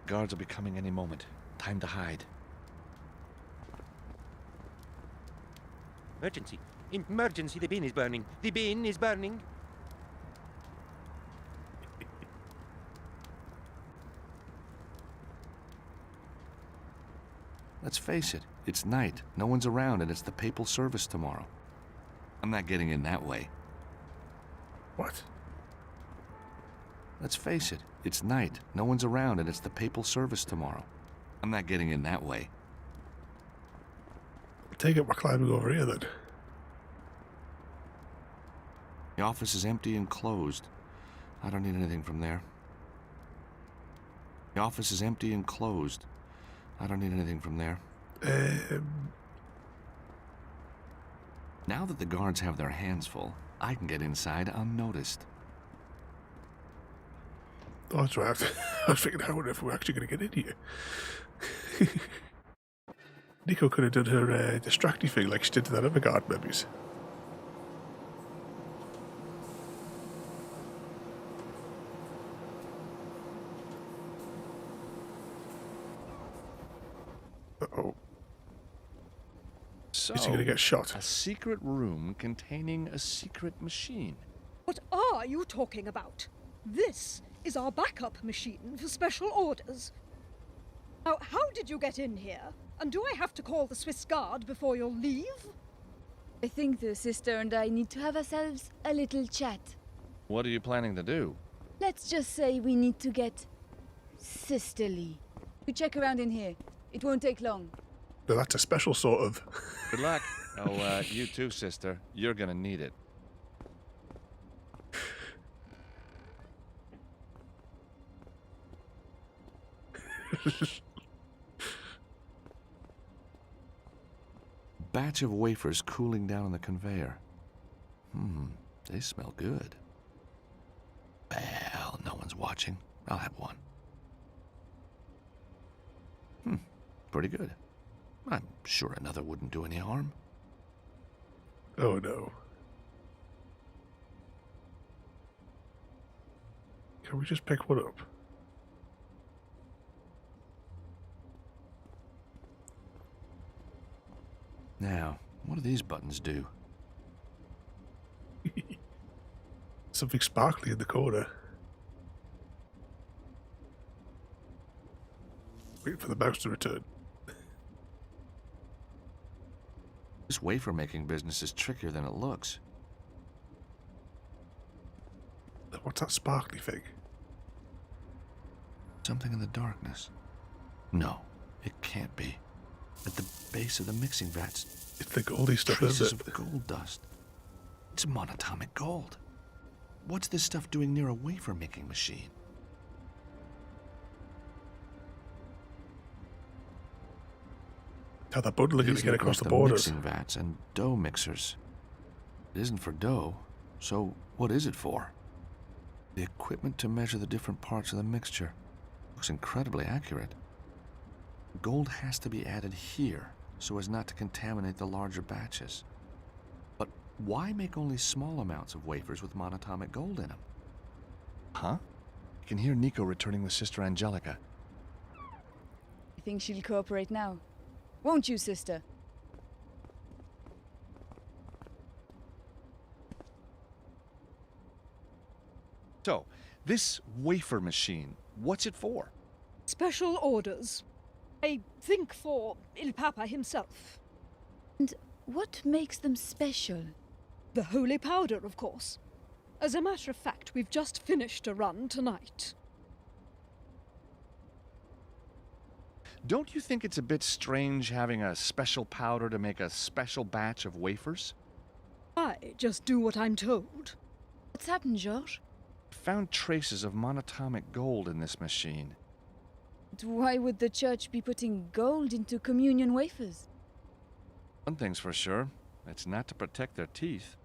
Guards will be coming any moment. Time to hide. Emergency. Emergency, the bin is burning. The bin is burning. Let's face it, it's night, no one's around, and it's the papal service tomorrow. I'm not getting in that way. What? Let's face it, it's night, no one's around, and it's the papal service tomorrow. I'm not getting in that way. Take it, we're climbing over here then. The office is empty and closed. I don't need anything from there. The office is empty and closed. I don't need anything from there. Now that the guards have their hands full, I can get inside unnoticed. Oh, that's right. I was thinking, how if we're actually going to get in here. Nico could have done her distracting thing like she did to that other guard members. Uh-oh. So, Is he going to get shot? a secret room containing a secret machine. What are you talking about? This is our backup machine for special orders. Now, how did you get in here? And do I have to call the Swiss Guard before you'll leave? I think the sister and I need to have ourselves a little chat. What are you planning to do? Let's just say we need to get sisterly. You check around in here. It won't take long. No, that's a special sort of. Good luck. Oh, you too, sister. You're gonna need it. Batch of wafers cooling down on the conveyor. They smell good. Well, no one's watching. I'll have one. Pretty good. I'm sure another wouldn't do any harm. Oh no. Can we just pick one up? Now, what do these buttons do? Something sparkly in the corner. Wait for the mouse to return. This wafer-making business is trickier than it looks. What's that sparkly thing? Something in the darkness. No, it can't be. At the base of the mixing vats, It's the goldy stuff, traces isn't it? of gold dust. It's monatomic gold. What's this stuff doing near a wafer-making machine? How that bundle going These to get look across like the borders. mixing vats and dough mixers. It isn't for dough, so what is it for? The equipment to measure the different parts of the mixture. Looks incredibly accurate. Gold has to be added here so as not to contaminate the larger batches. But why make only small amounts of wafers with monatomic gold in them? Huh? You can hear Nico returning with Sister Angelica. I think she'll cooperate now. Won't you, sister? So, this wafer machine, what's it for? Special orders. I think for Il Papa himself. And what makes them special? The holy powder, of course. As a matter of fact, we've just finished a run tonight. Don't you think it's a bit strange having a special powder to make a special batch of wafers? I just do what I'm told. What's happened, George? I found traces of monatomic gold in this machine. But why would the church be putting gold into communion wafers? One thing's for sure, it's not to protect their teeth.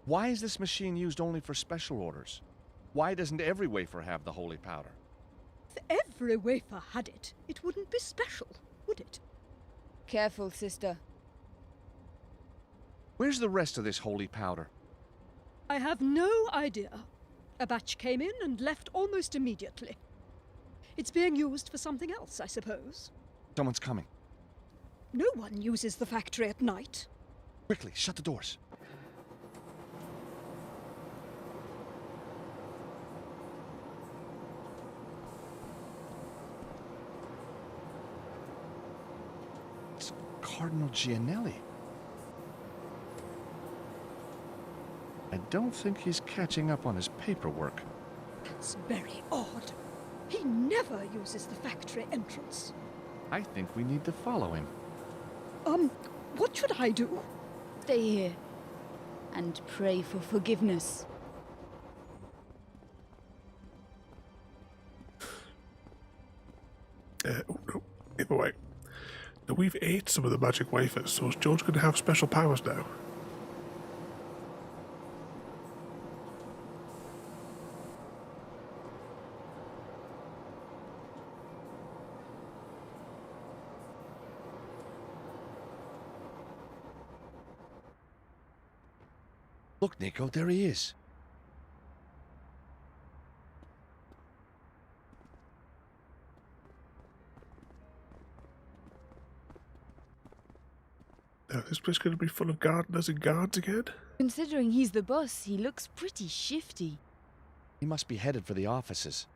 Why is this machine used only for special orders? Why doesn't every wafer have the holy powder? If every wafer had it, it wouldn't be special, would it? Careful, sister. Where's the rest of this holy powder? I have no idea. A batch came in and left almost immediately. It's being used for something else, I suppose. Someone's coming. No one uses the factory at night. Quickly, shut the doors. It's Cardinal Gianelli. I don't think he's catching up on his paperwork. That's very odd. He never uses the factory entrance. I think we need to follow him. What should I do? Stay here and pray for forgiveness. Oh, no. Either way. Now, we've ate some of the magic wafers, so is George going to have special powers now? Look, Nico, there he is. Now, this place going to be full of gardeners and guards again? Considering he's the boss, he looks pretty shifty. He must be headed for the offices.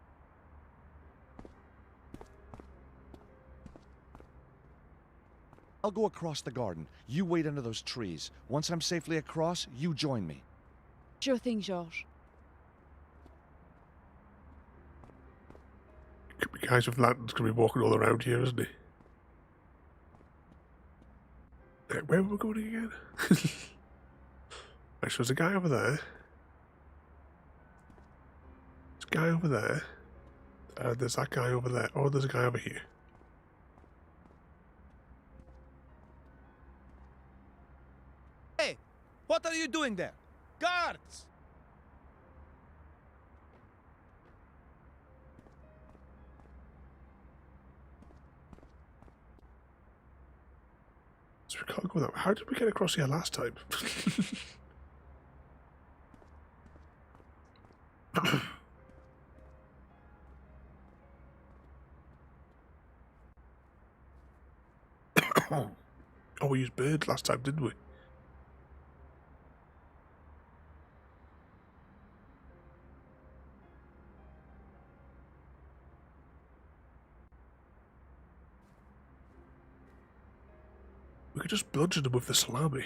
I'll go across the garden. You wait under those trees. Once I'm safely across, you join me. Sure thing, George. Could be guys with lanterns going to be walking all around here, isn't he? Where were we going again? Right, so there's a guy over there. There's a guy over there. There's that guy over there. Oh, there's a guy over here. Hey, what are you doing there? Guards! So we can't go that way. How did we get across here last time? Oh, we used birds last time, didn't we? We could just bludgeon them with the salami.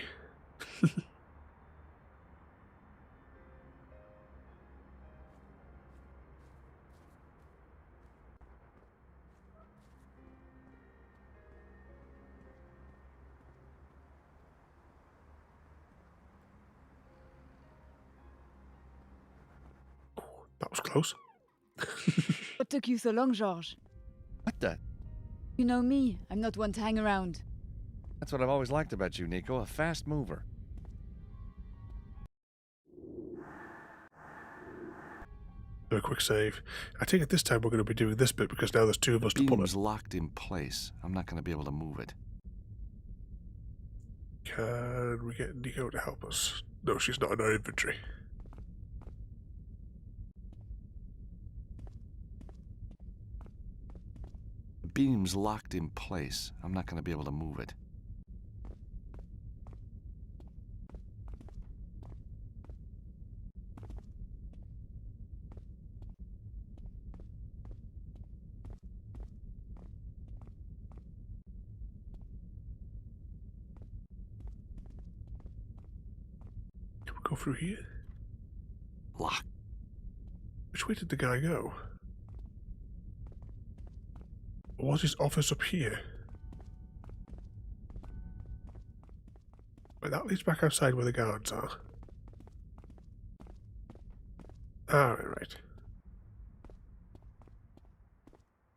That was close. What took you so long, George? What the? You know me, I'm not one to hang around. That's what I've always liked about you, Nico, a fast mover. Do a quick save. I think at this time we're going to be doing this bit because now there's two of us to pull Beam's it. locked in place. I'm not going to be able to move it. Can we get Nico to help us? No, she's not in our inventory. The beam's locked in place. I'm not going to be able to move it. go through here? Locked. Which way did the guy go? Or was his office up here? Wait, that leads back outside where the guards are. Ah, right.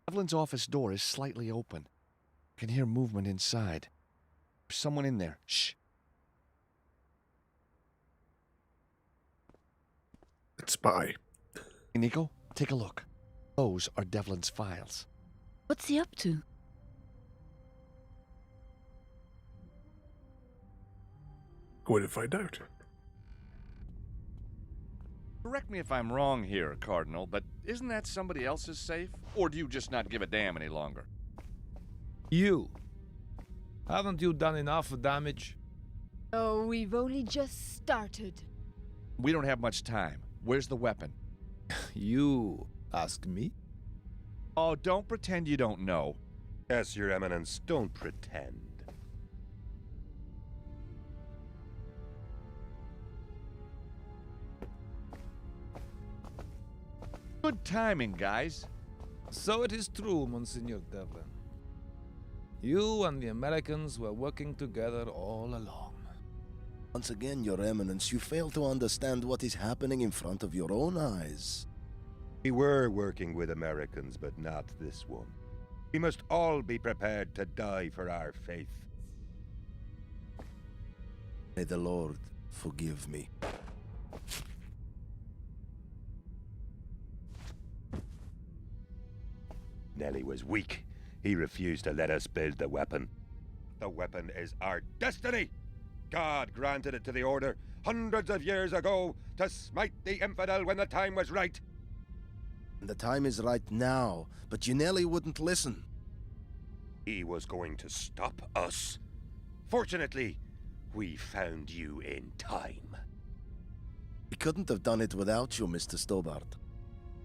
Evelyn's office door is slightly open. I can hear movement inside. There's someone in there. Shh. Let's spy. Hey, Nico, take a look. Those are Devlin's files. What's he up to? Go in and find out. Correct me if I'm wrong here, Cardinal, but isn't that somebody else's safe? Or do you just not give a damn any longer? You. Haven't you done enough damage? Oh, we've only just started. We don't have much time. Where's the weapon? You ask me? Oh, don't pretend you don't know. Yes, Your Eminence, don't pretend. Good timing, guys. So it is true, Monsignor Devlin. You and the Americans were working together all along. Once again, Your Eminence, you fail to understand what is happening in front of your own eyes. We were working with Americans, but not this one. We must all be prepared to die for our faith. May the Lord forgive me. Nelly was weak. He refused to let us build the weapon. The weapon is our destiny! God granted it to the Order hundreds of years ago to smite the infidel when the time was right. The time is right now, but Ginelli wouldn't listen. He was going to stop us. Fortunately, we found you in time. We couldn't have done it without you, Mr. Stobbart.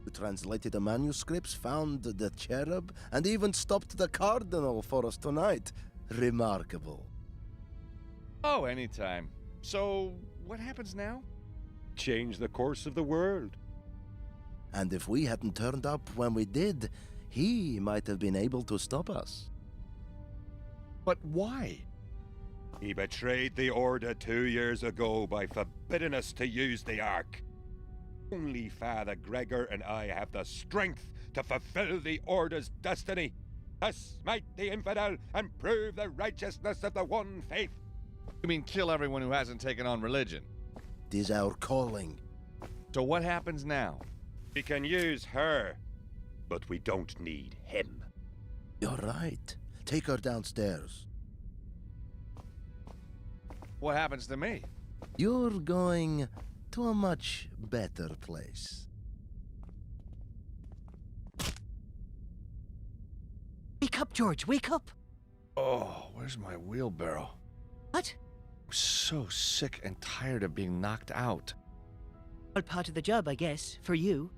You translated the manuscripts, found the cherub, and even stopped the Cardinal for us tonight. Remarkable. Oh, anytime. So, what happens now? Change the course of the world. And if we hadn't turned up when we did, he might have been able to stop us. But why? He betrayed the Order 2 years ago by forbidding us to use the Ark. Only Father Gregor and I have the strength to fulfill the Order's destiny, to smite the infidel and prove the righteousness of the one faith. You mean kill everyone who hasn't taken on religion? It is our calling. So what happens now? We can use her, but we don't need him. You're right. Take her downstairs. What happens to me? You're going to a much better place. Wake up, George, wake up! Oh, where's my wheelbarrow? What? I'm so sick and tired of being knocked out. All part of the job, I guess, for you.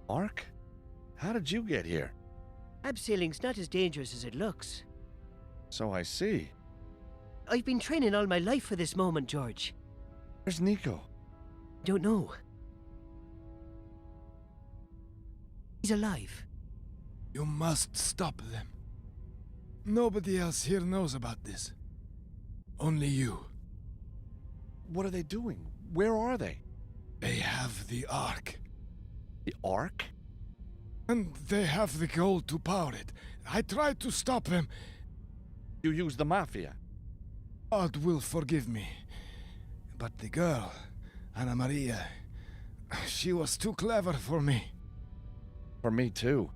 Mark? How did you get here? Abseiling's not as dangerous as it looks. So I see. I've been training all my life for this moment, George. Where's Nico? Don't know. He's alive. You must stop them. Nobody else here knows about this. Only you. What are they doing? Where are they? They have the Ark. The Ark? And they have the gold to power it. I tried to stop them. You used the Mafia. God will forgive me. But the girl, Anna Maria, she was too clever for me. For me too.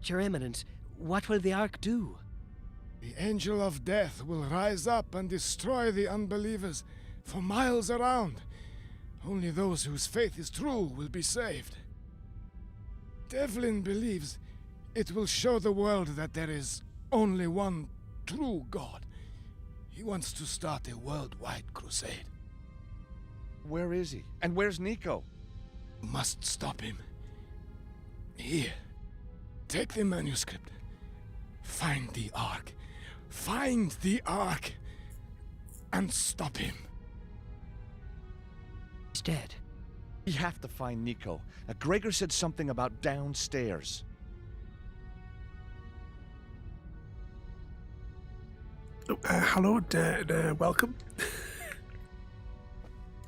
Your Eminence, what will the Ark do? The Angel of Death will rise up and destroy the unbelievers for miles around. Only those whose faith is true will be saved. Devlin believes it will show the world that there is only one true God. He wants to start a worldwide crusade. Where is he? And where's Nico? You must stop him. Here, take the manuscript. Find the Ark. Find the Ark. And stop him. instead. We have to find Nico. Gregor said something about downstairs. Oh, hello and welcome.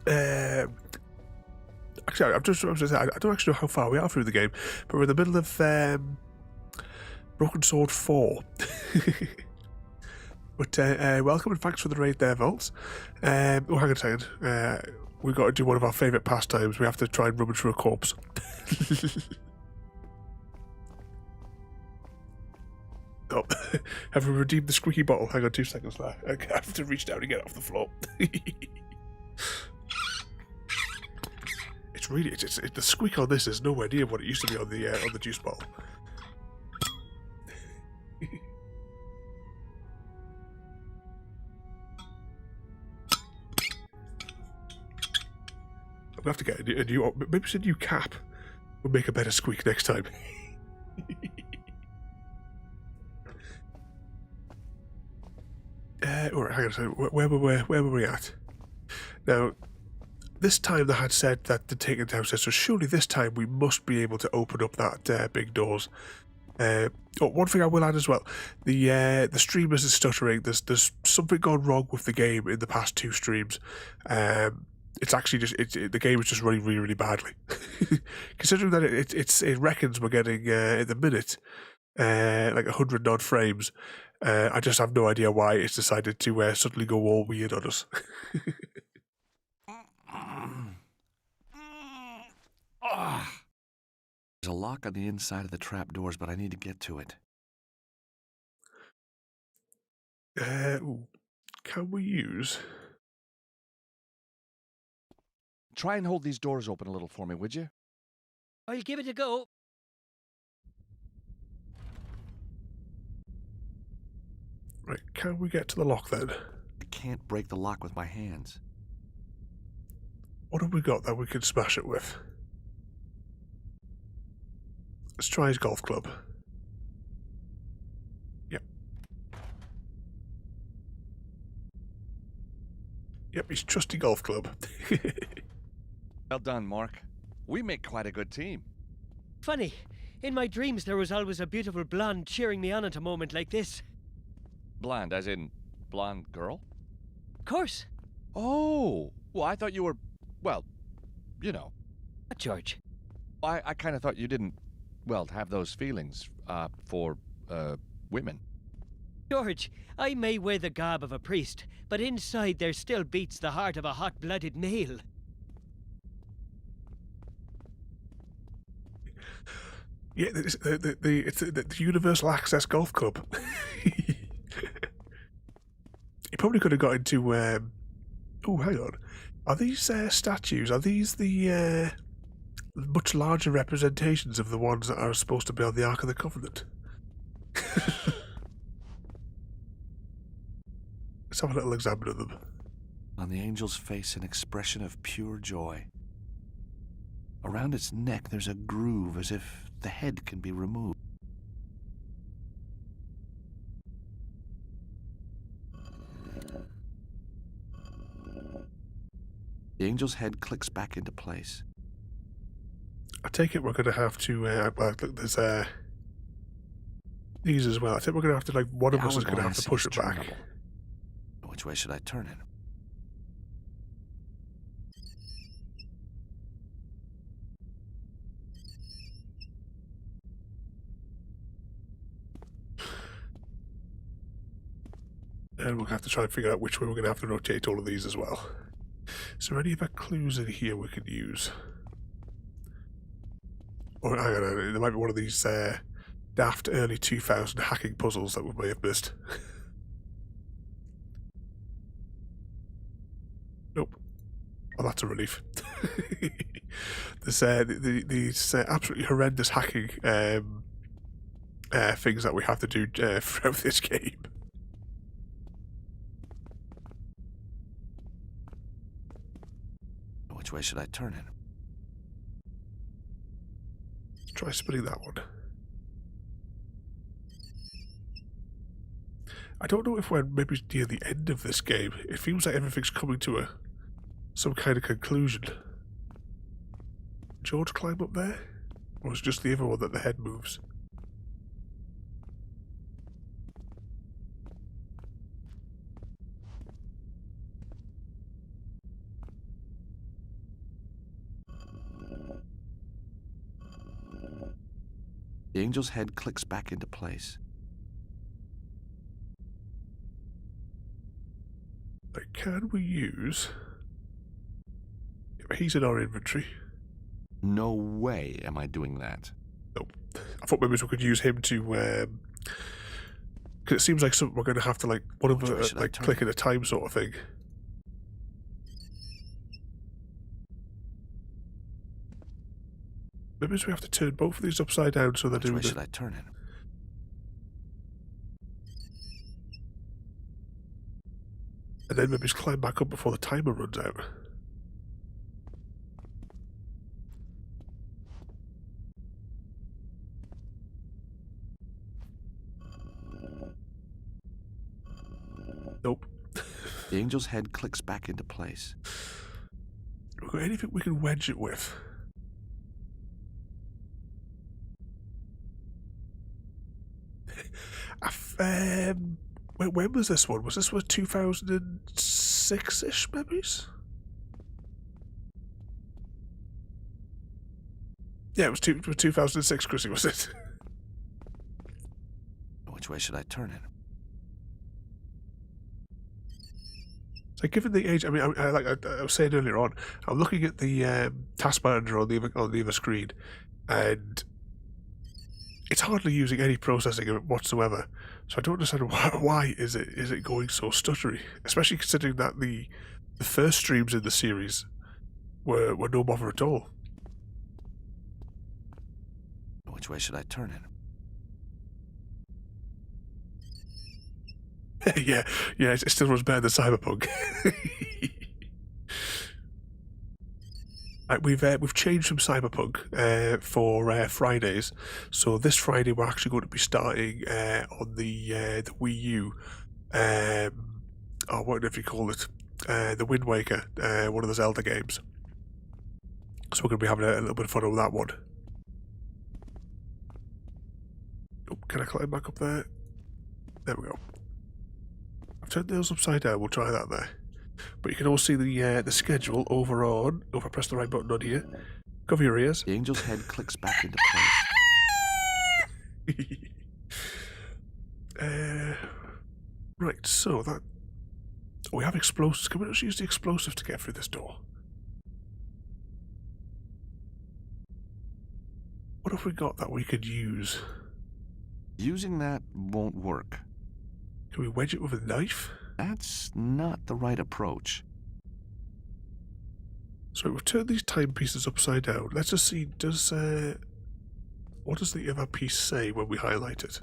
Actually, I don't actually know how far we are through the game, but we're in the middle of Broken Sword 4. But welcome and thanks for the raid there, Volts. Hang on a second. We've got to do one of our favourite pastimes. We have to try and rummage through a corpse. Oh, have we redeemed the squeaky bottle? Hang on 2 seconds there. Okay, I have to reach down and get it off the floor. It's really, the squeak on this is nowhere near what it used to be on the juice bottle. I'm gonna have to get a new, maybe it's a new cap. Would make a better squeak next time. Alright, hang on a second. Where were we at? Now, this time they had said that the taken downstairs, so surely this time we must be able to open up that big doors. One thing I will add as well, the streamers are stuttering. There's something gone wrong with the game in the past 2 streams. It's actually just the game is just running really, really badly. Considering that it reckons we're getting in the minute like 100 odd frames. I just have no idea why it's decided to suddenly go all weird on us. There's a lock on the inside of the trapdoors, but I need to get to it. Can we use... Try and hold these doors open a little for me, would you? I'll give it a go. Right, can we get to the lock then? I can't break the lock with my hands. What have we got that we can smash it with? Let's try his golf club. Yep. Yep, his trusty golf club. Well done, Mark. We make quite a good team. Funny, in my dreams there was always a beautiful blonde cheering me on at a moment like this. Blonde, as in blonde girl? Of course. Oh, well, I thought you were, well, you know. What, George? I kind of thought you didn't, well, have those feelings for women. George, I may wear the garb of a priest, but inside there still beats the heart of a hot-blooded male. Yeah, it's the Universal Access Golf Club. He probably could have got into... oh, hang on. Are these statues, are these the much larger representations of the ones that are supposed to be on the Ark of the Covenant? Let's have a little examine of them. On the angel's face, an expression of pure joy. Around its neck, there's a groove as if the head can be removed. The angel's head clicks back into place. I take it we're going to have to, well, look, there's these as well. I think we're going to have to, like, one of us is going to have to push it back. Which way should I turn it? And we'll have to try and figure out which way we're going to have to rotate all of these as well. Is there any other clues in here we could use? Or hang on, there might be one of these daft early 2000 hacking puzzles that we may have missed. Nope. Well, that's a relief. There's these absolutely horrendous hacking things that we have to do throughout this game. Which way should I turn it? Try spinning that one. I don't know if we're maybe near the end of this game. It feels like everything's coming to some kind of conclusion. George climb up there? Or is it just the other one that the head moves? The angel's head clicks back into place. Like, can we use... He's in our inventory. No way am I doing that. Nope. I thought maybe we could use him to... Because it seems like something we're going to have to, like, one of the, like, click at a time sort of thing. Maybe we have to turn both of these upside down so they're doing Which way should I turn it? And then maybe just climb back up before the timer runs out. Nope. The angel's head clicks back into place. Have we got anything we can wedge it with? When was this one? Was this one 2006-ish, maybe? Yeah, it was 2006, Chrissy, was it? Which way should I turn it? So given the age, I mean, like I was saying earlier on, I'm looking at the task manager on the other screen, and it's hardly using any processing whatsoever. So I don't understand why is it going so stuttery, especially considering that the first streams in the series were no bother at all. Which way should I turn it? yeah, it still runs better than Cyberpunk. Right, we've changed from Cyberpunk for Fridays, so this Friday we're actually going to be starting on the Wii U. Whatever you call it, the Wind Waker, one of the Zelda games. So we're going to be having a little bit of fun with that one. Oh, can I climb back up there? There we go. I've turned those upside down. We'll try that there. But you can all see the schedule over on... Oh, if I press the right button on here. Cover your ears. The angel's head clicks back into place. Right, so that... Oh, we have explosives. Can we just use the explosive to get through this door? What have we got that we could use? Using that won't work. Can we wedge it with a knife? That's not the right approach. So we've turned these timepieces upside down. Let's just see, what does the other piece say when we highlight it?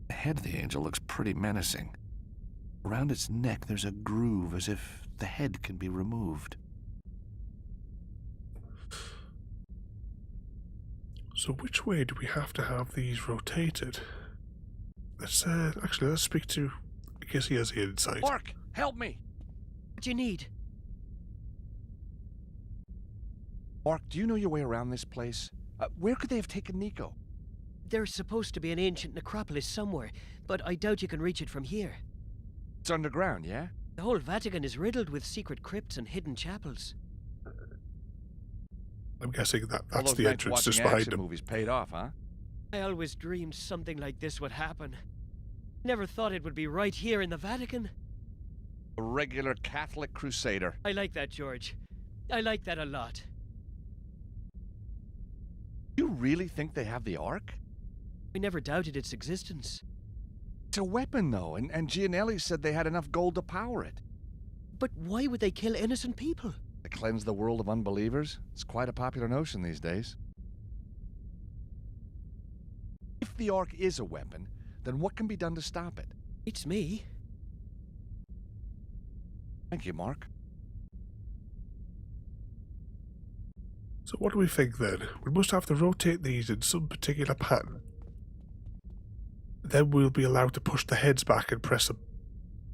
The head of the angel looks pretty menacing. Around its neck there's a groove as if the head can be removed. So which way do we have to have these rotated? Let's speak to... I guess he has the insight. Mark, help me! What do you need? Mark, do you know your way around this place? Where could they have taken Nico? There's supposed to be an ancient necropolis somewhere, but I doubt you can reach it from here. It's underground, yeah? The whole Vatican is riddled with secret crypts and hidden chapels. I'm guessing that's the entrance just behind him. Movies paid off, huh? I always dreamed something like this would happen. Never thought it would be right here in the Vatican. A regular Catholic crusader. I like that, George. I like that a lot. You really think they have the Ark? We never doubted its existence. It's a weapon, though, and Gianelli said they had enough gold to power it. But why would they kill innocent people? To cleanse the world of unbelievers? It's quite a popular notion these days. If the Ark is a weapon, then what can be done to stop it? It's me. Thank you, Mark. So what do we think then? We must have to rotate these in some particular pattern. Then we'll be allowed to push the heads back and press them.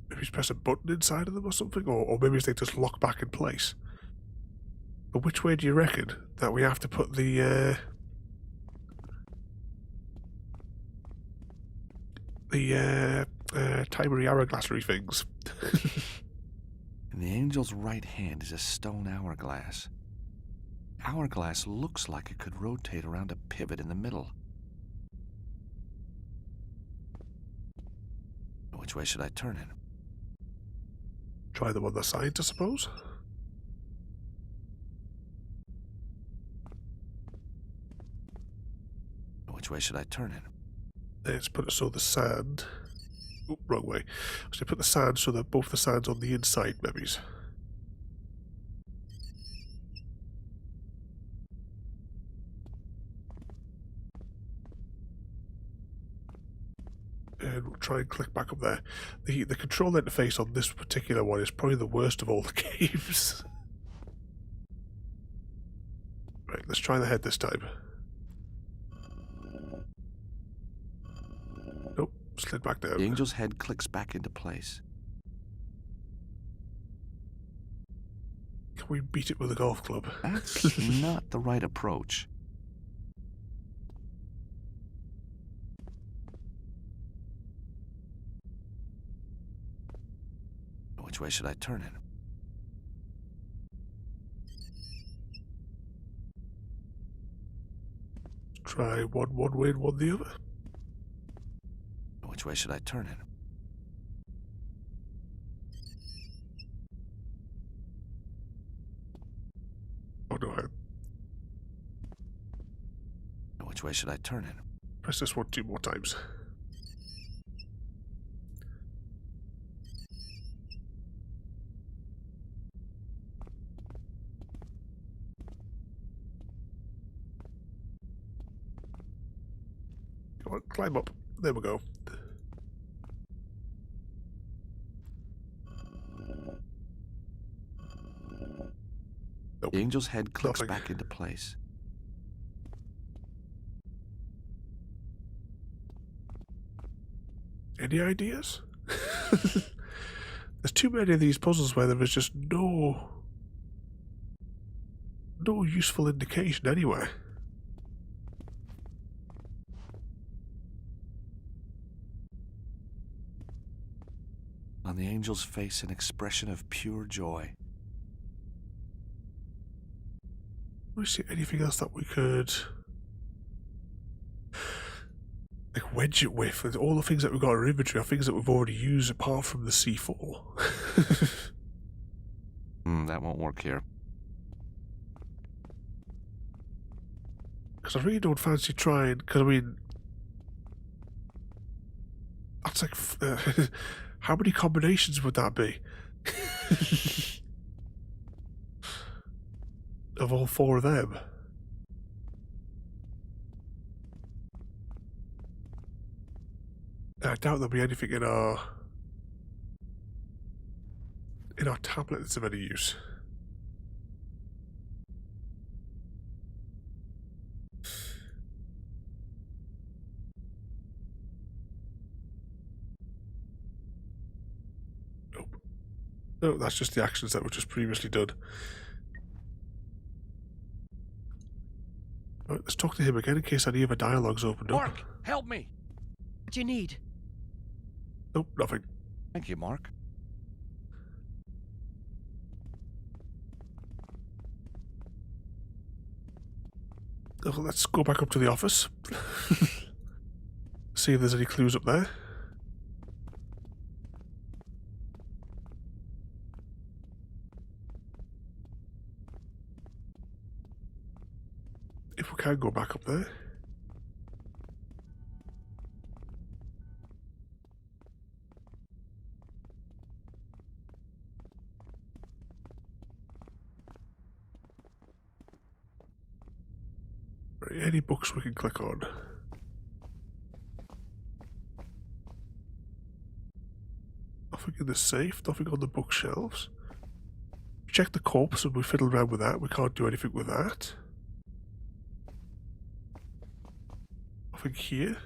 maybe just press a button inside of them or something, or maybe they just lock back in place. But which way do you reckon that we have to put the timery hourglassary things? In the angel's right hand is a stone hourglass. The hourglass looks like it could rotate around a pivot in the middle. Which way should I turn it? Try them on the sides, I suppose. Which way should I turn it? Let's put it so the sand... Oh, wrong way. So put the sand so that both the sands on the inside, maybe. And we'll try and click back up there. The control interface on this particular one is probably the worst of all the games. Right, let's try the head this time. Nope, slid back down. The angel's head clicks back into place. Can we beat it with a golf club? That's not the right approach. Which way should I turn it? Try one way and one the other. Which way should I turn it? Oh no, Which way should I turn it? press this one 2 more times. Come on, climb up. There we go. Nope. The angel's head clicks Nothing. back into place. Any ideas? There's too many of these puzzles where there is just no useful indication anywhere. On the angel's face, an expression of pure joy. Do we see anything else that we could like wedge it with? And all the things that we've got in our inventory are things that we've already used apart from the C4. That won't work here. Because I really don't fancy trying, because I mean, that's like, how many combinations would that be? Of all 4 of them. I doubt there'll be anything in our tablet that's of any use. Nope. No, that's just the actions that were just previously done. Right, let's talk to him again in case any other dialogue's opened up. Mark, help me! What do you need? Nope, nothing. Thank you, Mark. Oh, let's go back up to the office. See if there's any clues up there. If we can go back up there. Right, any books we can click on. Nothing in the safe, nothing on the bookshelves. Check the corpse and we fiddle around with that. We can't do anything with that. Nothing here.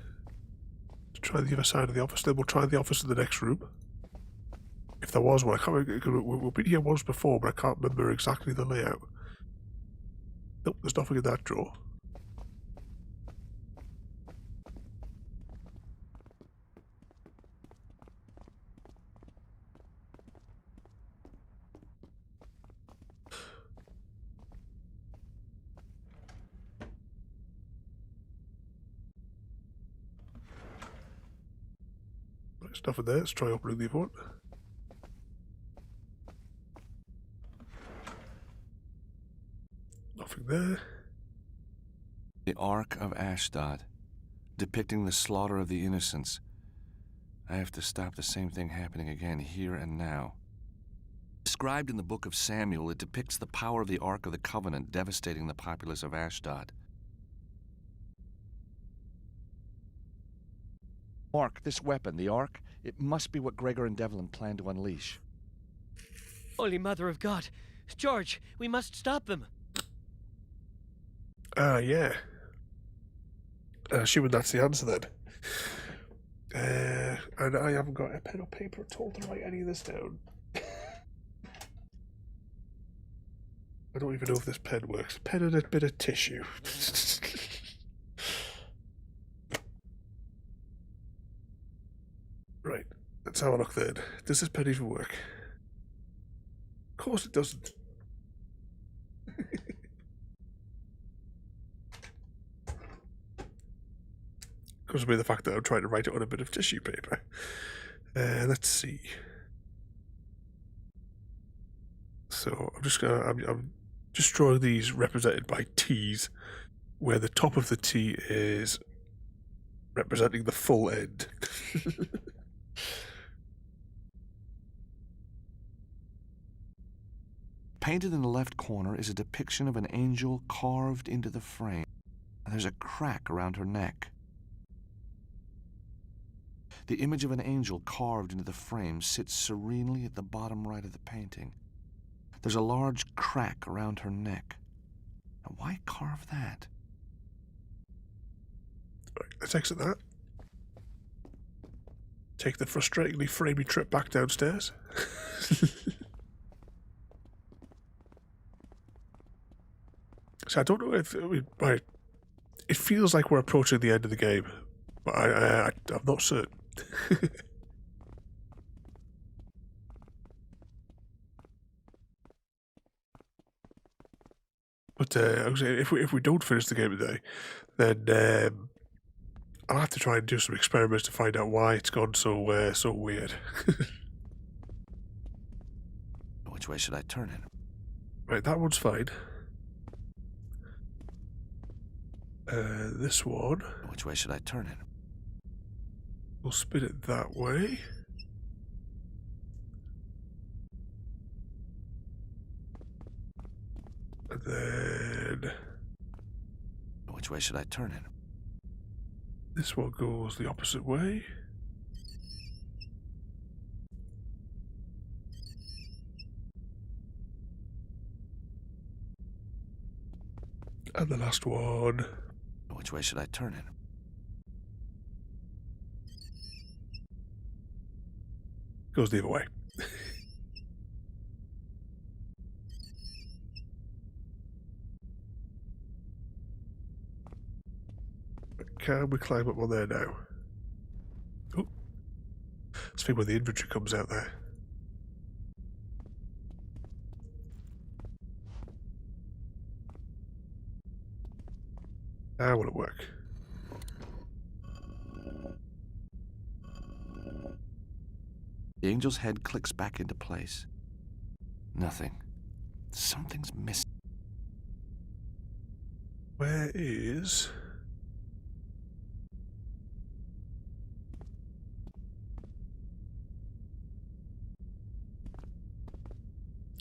Let's try the other side of the office, then we'll try the office in the next room. If there was one, I can't remember. We've been here once before, but I can't remember exactly the layout. Nope, there's nothing in that drawer. There's nothing there. Let's try opening the other one. Nothing there. The Ark of Ashdod, depicting the slaughter of the innocents. I have to stop the same thing happening again here and now. Described in the book of Samuel, it depicts the power of the Ark of the Covenant devastating the populace of Ashdod. Mark, this weapon, the Ark, it must be what Gregor and Devlin plan to unleash. Holy Mother of God! George, we must stop them! Yeah. Assuming that's the answer then. And I haven't got a pen or paper at all to write any of this down. I don't even know if this pen works. Pen and a bit of tissue. Right, let's have a look then. Does this pen even work? Of course it doesn't. Comes with the fact that I'm trying to write it on a bit of tissue paper. Let's see. So I'm just drawing these represented by T's, where the top of the T is representing the full end. Painted in the left corner is a depiction of an angel carved into the frame. There's a crack around her neck. The image of an angel carved into the frame sits serenely at the bottom right of the painting. There's a large crack around her neck. Now, why carve that? Right, let's exit that. Take the frustratingly framey trip back downstairs. So I don't know if it feels like we're approaching the end of the game, but I'm not certain. But if we don't finish the game today, then I'll have to try and do some experiments to find out why it's gone so weird. Which way should I turn it? Right, that one's fine. This one. Which way should I turn it? We'll spin it that way. And then... Which way should I turn it? This one goes the opposite way. And the last one. Which way should I turn it? Goes the other way. Can we climb up on there now? Oh, let's see when the inventory comes out there. How will it work? The angel's head clicks back into place. Nothing. Something's missing. Where is...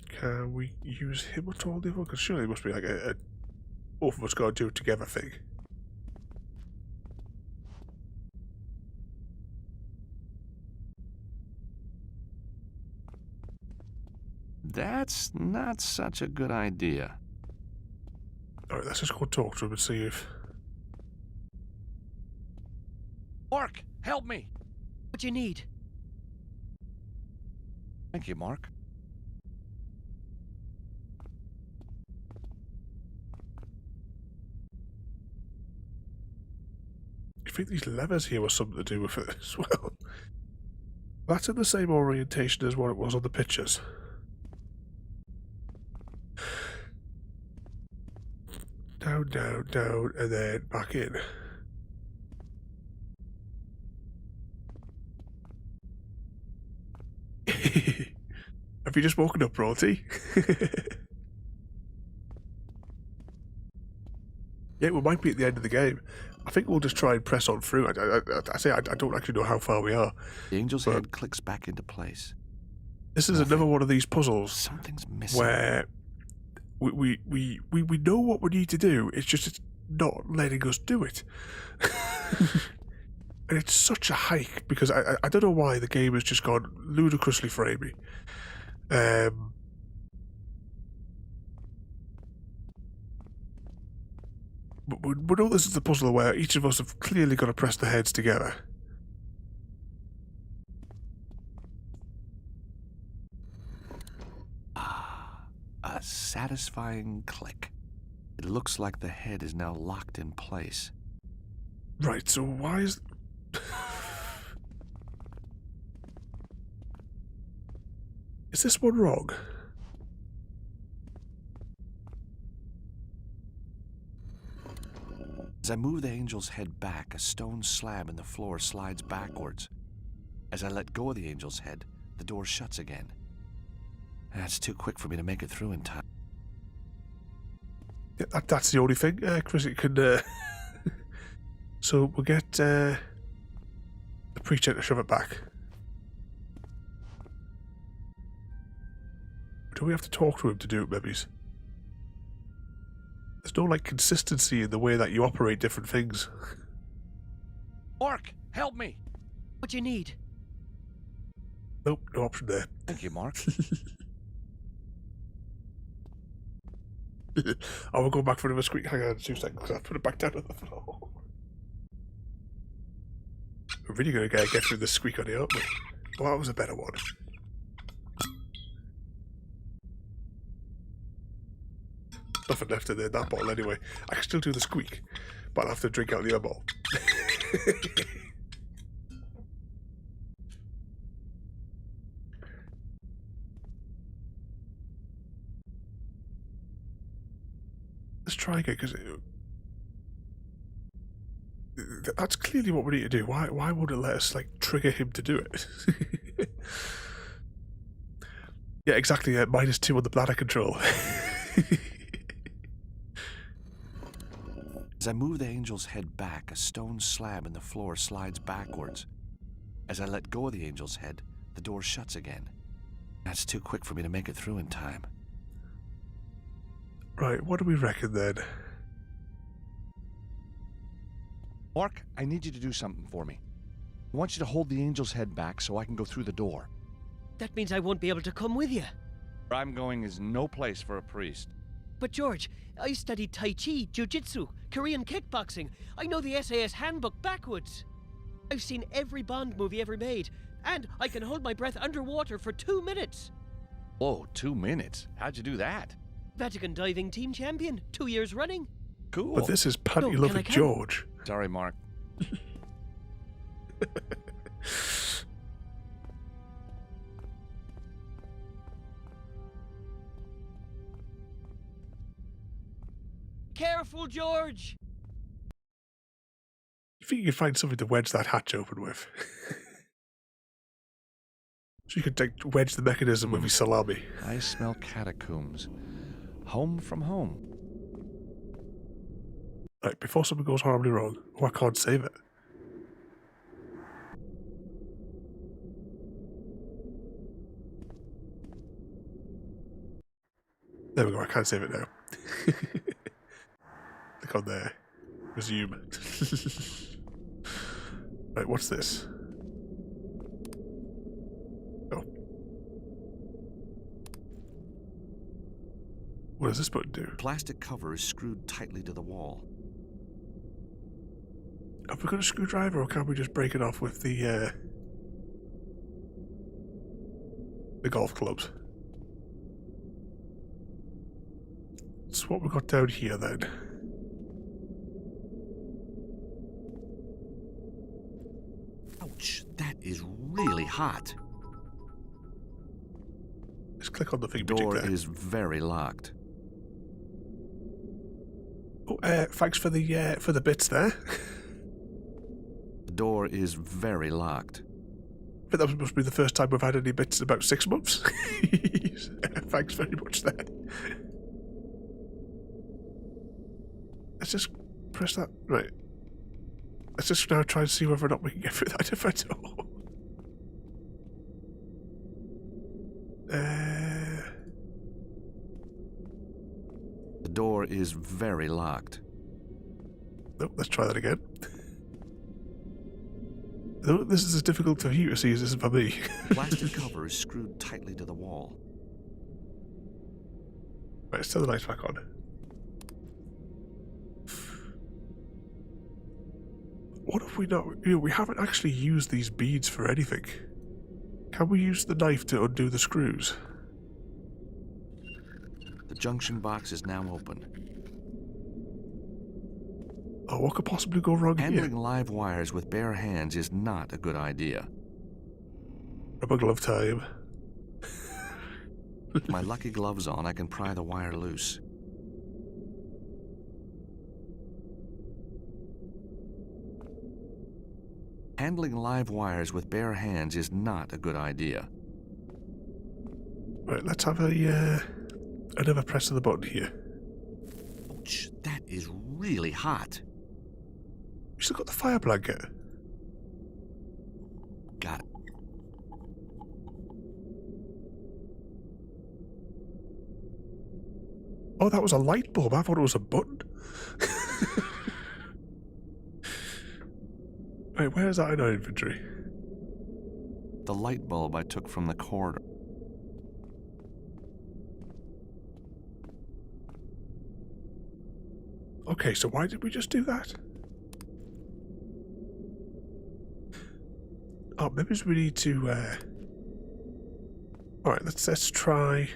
Can we use him at all? Because surely it must be like a both of us got to do it together thing. That's not such a good idea. Alright, let's just go talk to him and see if... Mark, help me! What do you need? Thank you, Mark. You think these levers here were something to do with it as well? That's in the same orientation as what it was on the pictures. Down, down, down, and then back in. Have you just woken up, Bronte? Yeah, we might be at the end of the game. I think we'll just try and press on through. I don't actually know how far we are. The angel's head clicks back into place. This is another one of these puzzles. Something's missing. Where we know what we need to do. It's just not letting us do it. And it's such a hike because I don't know why the game has just gone ludicrously framey. But we know this is the puzzle where each of us have clearly got to press the heads together. A satisfying click. It looks like the head is now locked in place. Right, so why is... Is this one wrong? As I move the angel's head back, a stone slab in the floor slides backwards. As I let go of the angel's head, the door shuts again. That's too quick for me to make it through in time. Yeah, that's the only thing, Chris. It can. So we'll get the preacher to shove it back. Do we have to talk to him to do it, maybe? There's no, like, consistency in the way that you operate different things. Mark, help me! What do you need? Nope, no option there. Thank you, Mark. I will go back for another squeak. Hang on 2 seconds, because I put it back down on the floor. We're really going to get through this squeak on it, aren't we? Well, that was a better one. Nothing left in there, that bottle anyway. I can still do the squeak, but I'll have to drink out the other bottle. Let's try again, because that's clearly what we need to do. Why would it let us, like, trigger him to do it? Yeah, exactly. -2 on the bladder control. As I move the angel's head back, a stone slab in the floor slides backwards. As I let go of the angel's head, the door shuts again. That's too quick for me to make it through in time. Right, what do we reckon then? Mark, I need you to do something for me. I want you to hold the angel's head back so I can go through the door. That means I won't be able to come with you. Where I'm going is no place for a priest. But George, I studied Tai Chi, Jiu-Jitsu, Korean kickboxing. I know the SAS handbook backwards. I've seen every Bond movie ever made, and I can hold my breath underwater for 2 minutes. Whoa, 2 minutes? How'd you do that? Vatican diving team champion, 2 years running. Cool. But this is panty-loving George. Sorry, Mark. Careful, George! You think you can find something to wedge that hatch open with? So you could, like, wedge the mechanism with your salami. I smell catacombs. Home from home. Right, before something goes horribly wrong, I can't save it. There we go, I can't save it now. Click on there. Resume. Right, what's this? Oh. What does this button do? Plastic cover is screwed tightly to the wall. Have we got a screwdriver, or can we just break it off with the, The golf clubs. So what we got down here then? Ouch, that is really hot. Let's click on the thing. Door is very locked. Oh, thanks for the bits there. The door is very locked. But that must be the first time we've had any bits in about 6 months. Thanks very much there. Let's just press that. Right. Let's just now try and see whether or not we can get through that different door. The door is very locked. Nope, let's try that again. No, this is as difficult for you to see as this is for me. The plastic cover is screwed tightly to the wall. Right, let's turn the lights back on. What if we not... You know, we haven't actually used these beads for anything. Can we use the knife to undo the screws? The junction box is now open. Oh, what could possibly go wrong Handling here? live wires with bare hands is not a good idea. Rubber glove time. With my lucky gloves on, I can pry the wire loose. Handling live wires with bare hands is not a good idea. Right, let's have another press of the button here. Ouch, that is really hot. You still got the fire blanket? Got it. Oh, that was a light bulb. I thought it was a button. Wait, where is that in our inventory? The light bulb I took from the corridor. Okay, so why did we just do that? Oh, maybe we need to, Alright, let's try...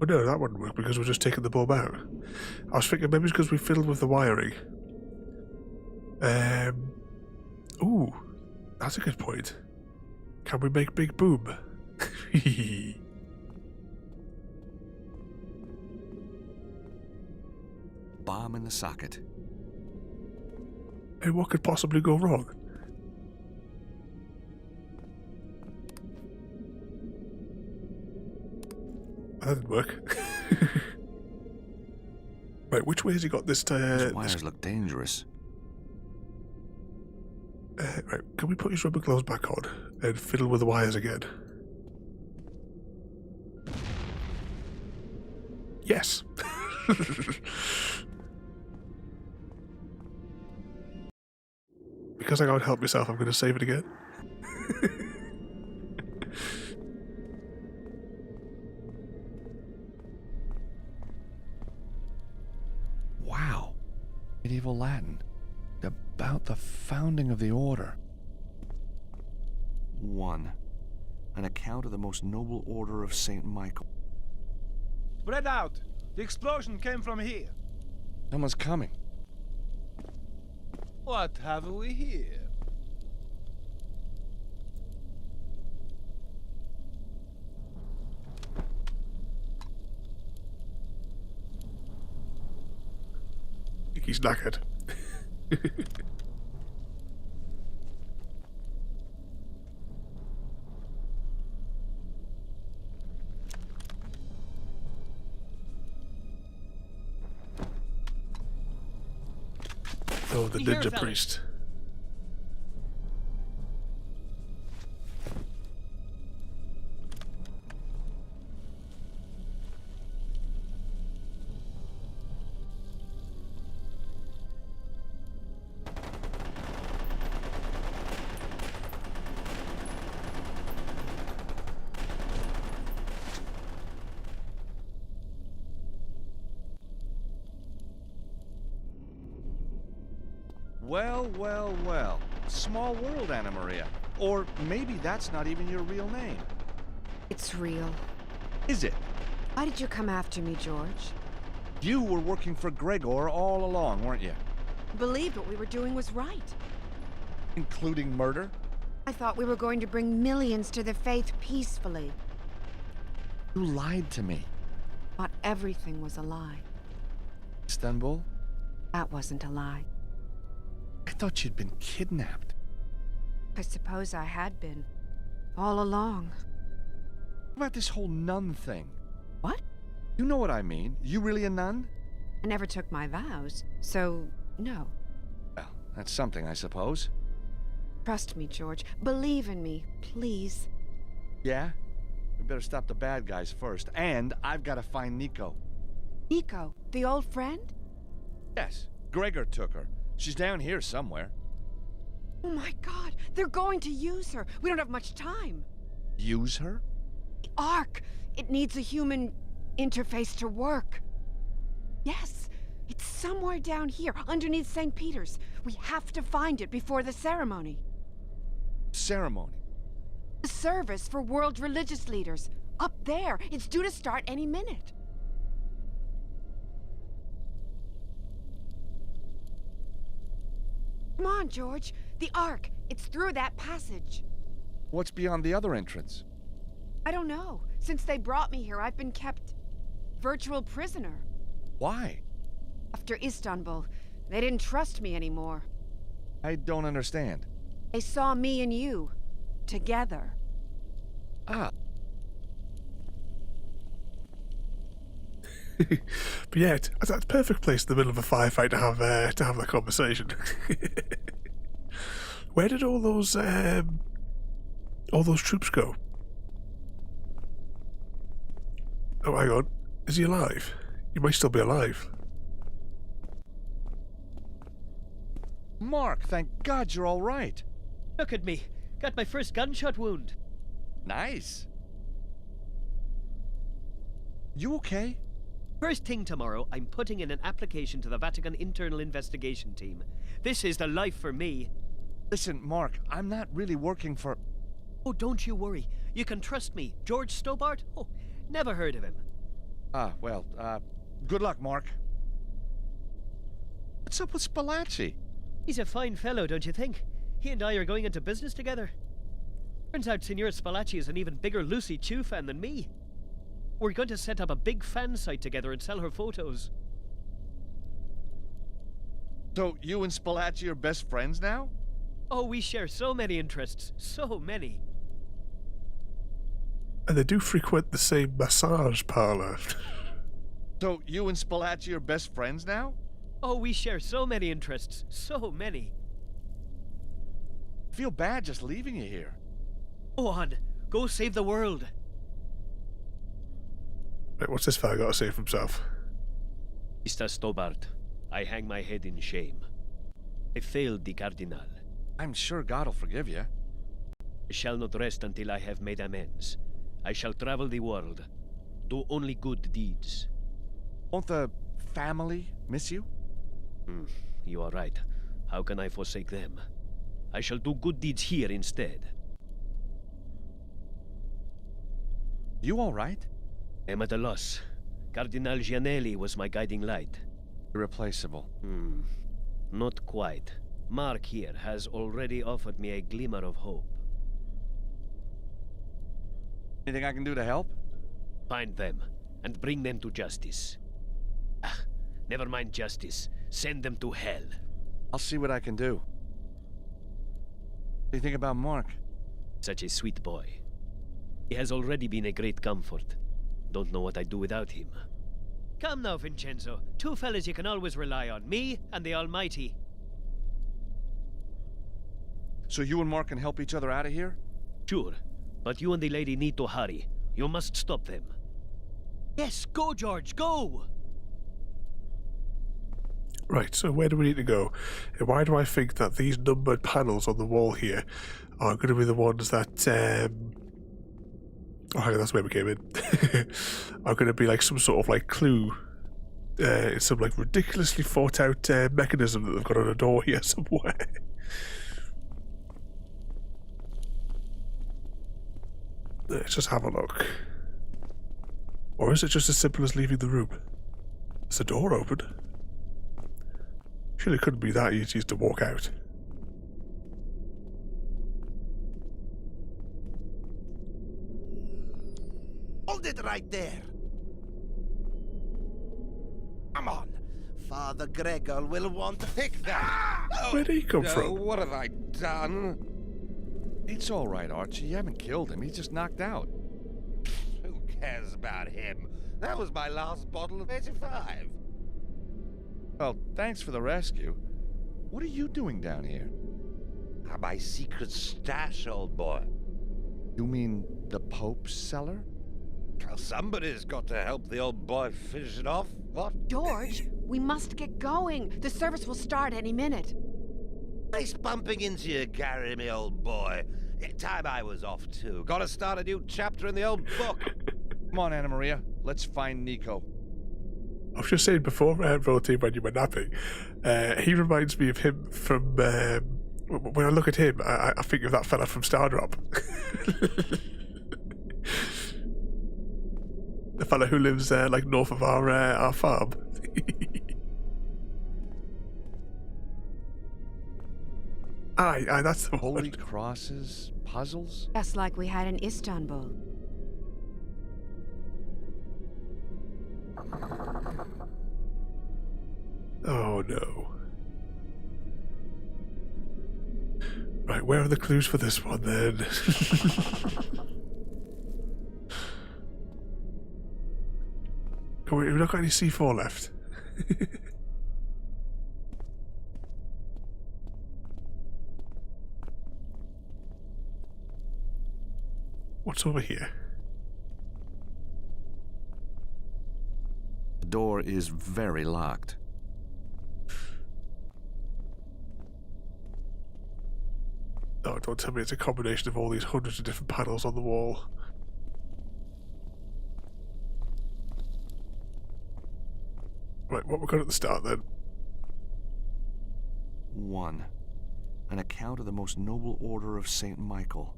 Oh no, that wouldn't work because we're just taking the bulb out. I was thinking maybe it's because we fiddled with the wiring. Ooh, that's a good point. Can we make big boom? Bomb in the socket. Hey, what could possibly go wrong? That didn't work. Right, which way has he got this? These wires look dangerous. Right, can we put his rubber gloves back on and fiddle with the wires again? Yes. Because I can't help myself, I'm going to save it again. Wow. Medieval Latin. About the founding of the order. 1. An account of the most noble order of St. Michael. Spread out. The explosion came from here. Someone's coming. What have we here? I think he's knackered. Oh, the ninja priest. Well, well, well. Small world, Anna Maria. Or maybe that's not even your real name. It's real. Is it? Why did you come after me, George? You were working for Gregor all along, weren't you? I believed what we were doing was right. Including murder? I thought we were going to bring millions to the faith peacefully. You lied to me. Thought everything was a lie. Istanbul? That wasn't a lie. I thought you'd been kidnapped. I suppose I had been. All along. What about this whole nun thing? What? You know what I mean. You really a nun? I never took my vows, so no. Well, that's something, I suppose. Trust me, George. Believe in me, please. Yeah? We better stop the bad guys first. And I've got to find Nico. Nico, the old friend? Yes. Gregor took her. She's down here somewhere. Oh my God, they're going to use her. We don't have much time. Use her? The Ark. It needs a human interface to work. Yes, it's somewhere down here, underneath St. Peter's. We have to find it before the ceremony. Ceremony? The service for world religious leaders. Up there. It's due to start any minute. Come on, George. The Ark. It's through that passage. What's beyond the other entrance? I don't know. Since they brought me here, I've been kept virtual prisoner. Why? After Istanbul, they didn't trust me anymore. I don't understand. They saw me and you together. Ah. But yeah, that's a perfect place in the middle of a firefight to have that conversation. Where did all those troops go? Oh, hang on. Is he alive? He might still be alive. Mark, thank God you're all right. Look at me. Got my first gunshot wound. Nice. You okay? First thing tomorrow, I'm putting in an application to the Vatican Internal Investigation Team. This is the life for me. Listen, Mark, I'm not really working for... Oh, don't you worry. You can trust me. George Stobbart? Oh, never heard of him. Ah, well, good luck, Mark. What's up with Spalacci? He's a fine fellow, don't you think? He and I are going into business together. Turns out Signor Spalacci is an even bigger Lucy Chu fan than me. We're going to set up a big fan site together and sell her photos. So you and Spalacci are best friends now? Oh, we share so many interests. So many. And they do frequent the same massage parlor. So you and Spalacci are best friends now? Oh, we share so many interests. So many. I feel bad just leaving you here. Go on. Go save the world. Right, what's this fella got to say for himself? Mr. Stobbart, I hang my head in shame. I failed the Cardinal. I'm sure God will forgive you. I shall not rest until I have made amends. I shall travel the world, do only good deeds. Won't the family miss you? You are right. How can I forsake them? I shall do good deeds here instead. You all right? I'm at a loss. Cardinal Gianelli was my guiding light. Irreplaceable. Not quite. Mark here has already offered me a glimmer of hope. Anything I can do to help? Find them, and bring them to justice. Ah, never mind justice. Send them to hell. I'll see what I can do. What do you think about Mark? Such a sweet boy. He has already been a great comfort. Don't know what I'd do without him. Come now, Vincenzo. Two fellas you can always rely on. Me and the Almighty. So you and Mark can help each other out of here? Sure. But you and the lady need to hurry. You must stop them. Yes, go, George, go! Right, so where do we need to go? And why do I think that these numbered panels on the wall here are going to be the ones that... Oh, hang on, that's where we came in. Are going to be like some sort of like clue. Some like ridiculously thought out mechanism that they've got on a door here somewhere. Let's just have a look. Or is it just as simple as leaving the room? Is the door open? Surely it couldn't be that easy as to walk out. Hold it right there. Come on. Father Gregor will want to pick that. Where did he come No, from? what have I done? It's all right, Archie. You haven't killed him. He's just knocked out. Who cares about him? That was my last bottle of 85. Well, thanks for the rescue. What are you doing down here? My secret stash, old boy. You mean the Pope's cellar? Well, somebody's got to help the old boy finish it off. What? George, we must get going. The service will start any minute. Nice bumping into you, Gary, me old boy. Time I was off, too. Gotta start a new chapter in the old book. Come on, Anna Maria. Let's find Nico. I was just saying before, Rotate, when you were napping, he reminds me of him from... when I look at him, I think of that fella from Stardrop. The fella who lives like north of our farm. Aye, that's the Holy one. crosses, puzzles? Just like we had in Istanbul. Oh no. Right, where are the clues for this one then? Come on, we've not got any C4 left. What's over here? The door is very locked. Oh, don't tell me it's a combination of all these hundreds of different panels on the wall. Right, what we got at the start then? 1. An account of the most noble order of Saint Michael.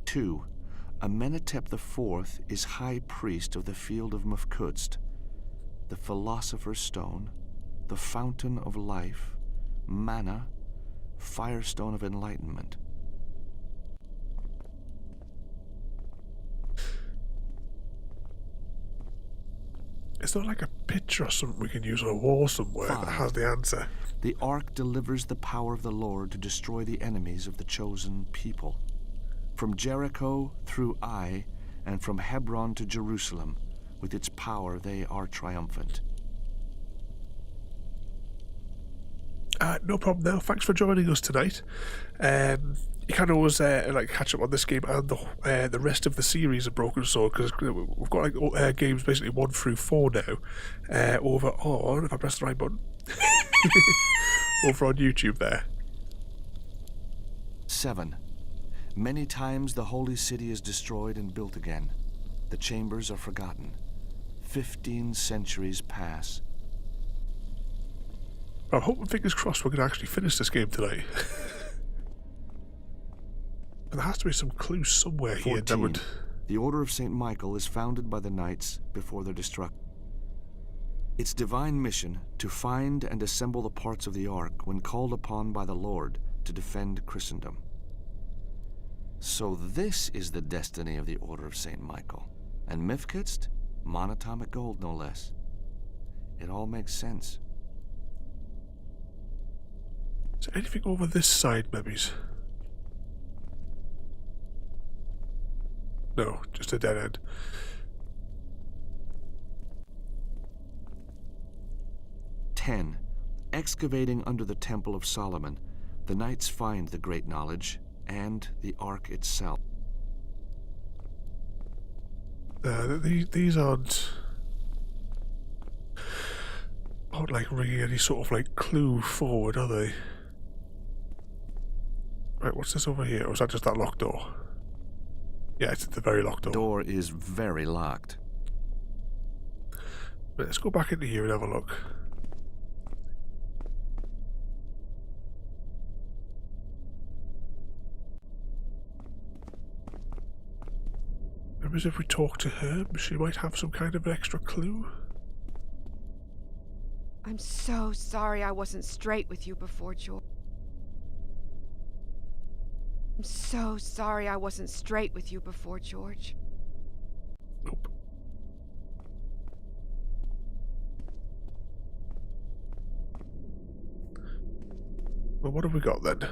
2. Amenhotep IV is high priest of the field of Mufkudst, the philosopher's stone, the fountain of life, manna, firestone of enlightenment. It's not like a picture or something we can use on a wall somewhere that has the answer. The ark delivers the power of the Lord to destroy the enemies of the chosen people. From Jericho through Ai, and from Hebron to Jerusalem, with its power they are triumphant. No problem now. Thanks for joining us tonight. You can always like catch up on this game and the rest of the series of Broken Sword, because we've got like games basically 1 through 4 now over on, if I press the right button, over on YouTube there. 7. Many times the holy city is destroyed and built again. The chambers are forgotten. 15 centuries pass. I'm hoping, fingers crossed, we're going to actually finish this game tonight. But there has to be some clues somewhere 14. here that would... The Order of St. Michael is founded by the knights before their destruction. Its divine mission to find and assemble the parts of the Ark when called upon by the Lord to defend Christendom. So this is the destiny of the Order of St. Michael. And Mifkitst, monatomic gold no less. It all makes sense. Is there anything over this side, maybe? No, just a dead end. "10. Excavating under the Temple of Solomon, the knights find the great knowledge and the Ark itself." These aren't like ringing any sort of like clue forward, are they? Right, what's this over here? Or is that just that locked door? Yeah, it's the very locked door. Door is very locked. Right, let's go back into here and have a look. Maybe if we talk to her, she might have some kind of extra clue. I'm so sorry I wasn't straight with you before, George. I'm so sorry I wasn't straight with you before, George. Nope. Well, what have we got then?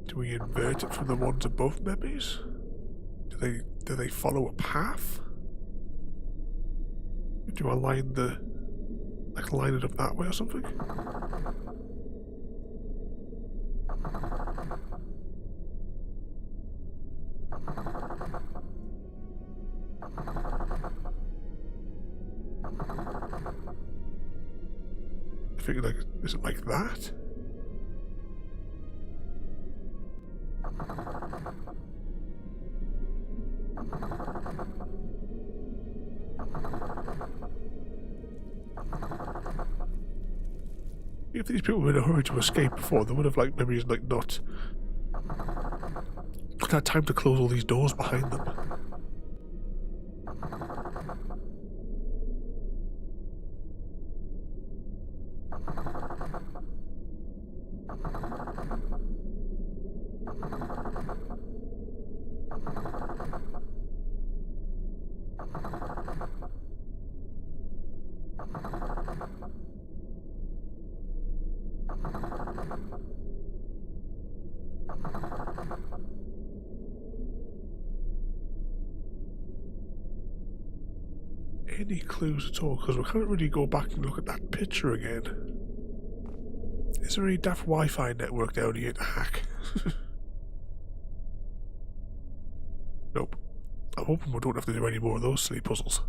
Do we invert it from the ones above, maybe? Do they follow a path? Do I line it up that way or something? I think like, is it like that? If these people were in a hurry to escape before, they would have like maybe like not had time to close all these doors behind them. Any clues at all? Because we can't really go back and look at that picture again. Is there any daft Wi-Fi network down here to hack? Nope. I'm hoping we don't have to do any more of those silly puzzles.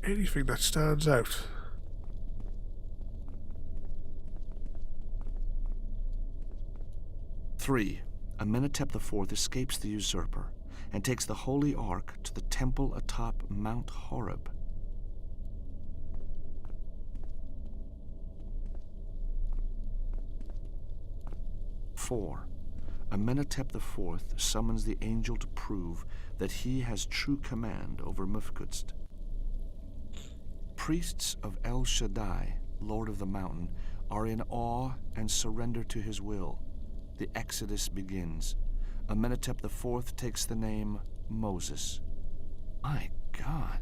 Anything that stands out? Three, Amenhotep IV escapes the usurper and takes the Holy Ark to the temple atop Mount Horeb. 4. Amenhotep IV summons the angel to prove that he has true command over Mufkudst. Priests of El Shaddai, Lord of the Mountain, are in awe and surrender to his will. The exodus begins. Amenhotep IV takes the name Moses. My God.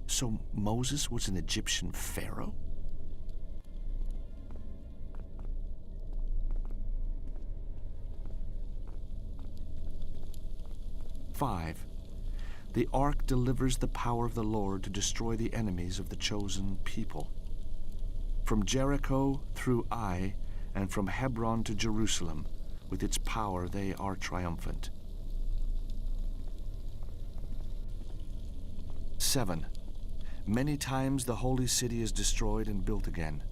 So Moses was an Egyptian pharaoh? Five. The ark delivers the power of the Lord to destroy the enemies of the chosen people. From Jericho through Ai, and from Hebron to Jerusalem, with its power they are triumphant. 7. Many times the holy city is destroyed and built again.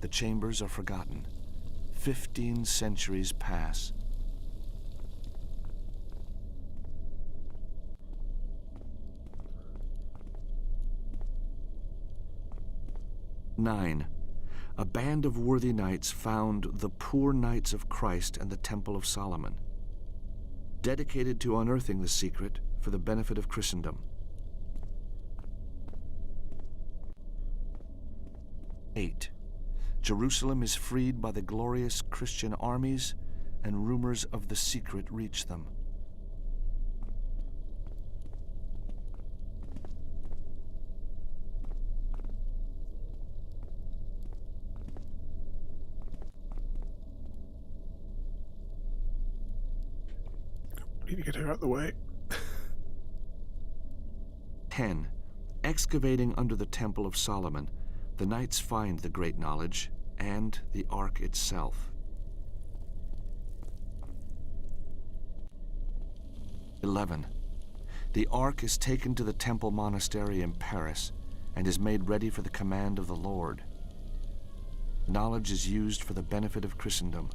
The chambers are forgotten. 15 centuries pass. 9. A band of worthy knights found the poor knights of Christ and the Temple of Solomon, dedicated to unearthing the secret for the benefit of Christendom. 8. Jerusalem is freed by the glorious Christian armies, and rumors of the secret reach them. 'Need to get her out of the way. 10. Excavating under the Temple of Solomon, the knights find the great knowledge and the Ark itself. 11. The Ark is taken to the Temple Monastery in Paris and is made ready for the command of the Lord. Knowledge is used for the benefit of Christendom.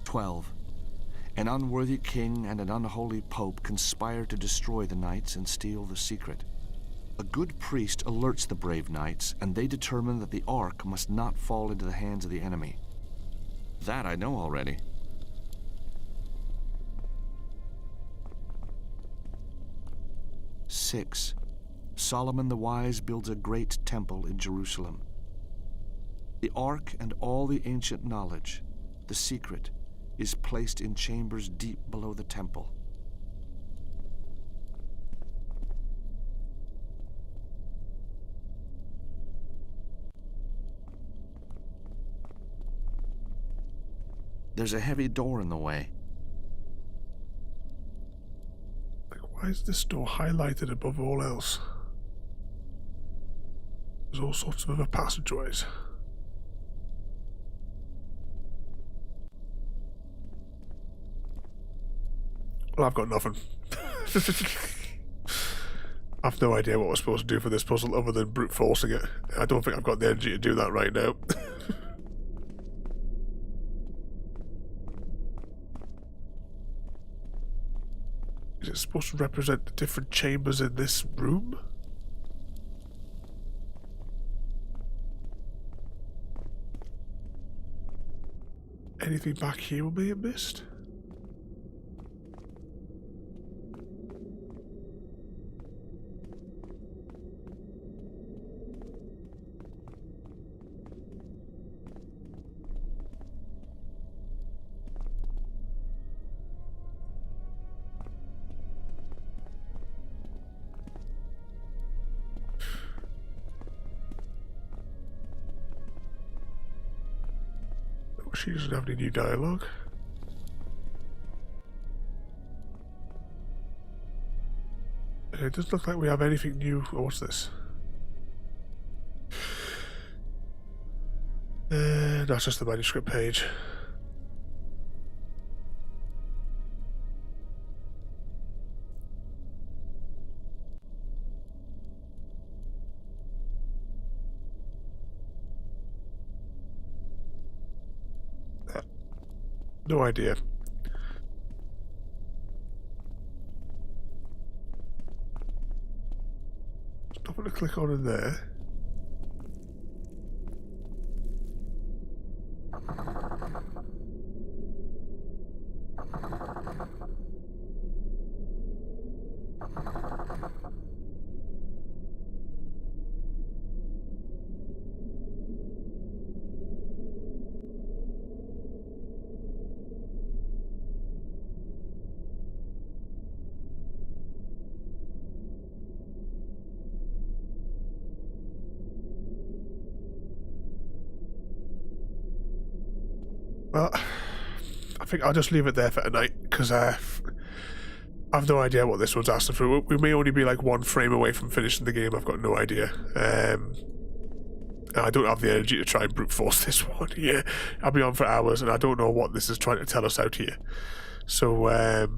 12. An unworthy king and an unholy pope conspire to destroy the knights and steal the secret. A good priest alerts the brave knights, and they determine that the Ark must not fall into the hands of the enemy. That I know already. 6. Solomon the Wise builds a great temple in Jerusalem. The Ark and all the ancient knowledge, the secret, is placed in chambers deep below the temple. There's a heavy door in the way. Why is this door highlighted above all else? There's all sorts of other passageways. Well, I've got nothing. I've no idea what we're supposed to do for this puzzle other than brute forcing it. I don't think I've got the energy to do that right now. Is it supposed to represent the different chambers in this room? Anything back here we may have missed? She doesn't have any new dialogue. It doesn't look like we have anything new. Oh, what's this? That's just the manuscript page. No idea. There's nothing to click on in there. Well, I think I'll just leave it there for tonight, because I've no idea what this one's asking for. We may only be like one frame away from finishing the game, I've got no idea. I don't have the energy to try and brute force this one here. I'll be on for hours, and I don't know what this is trying to tell us out here. So,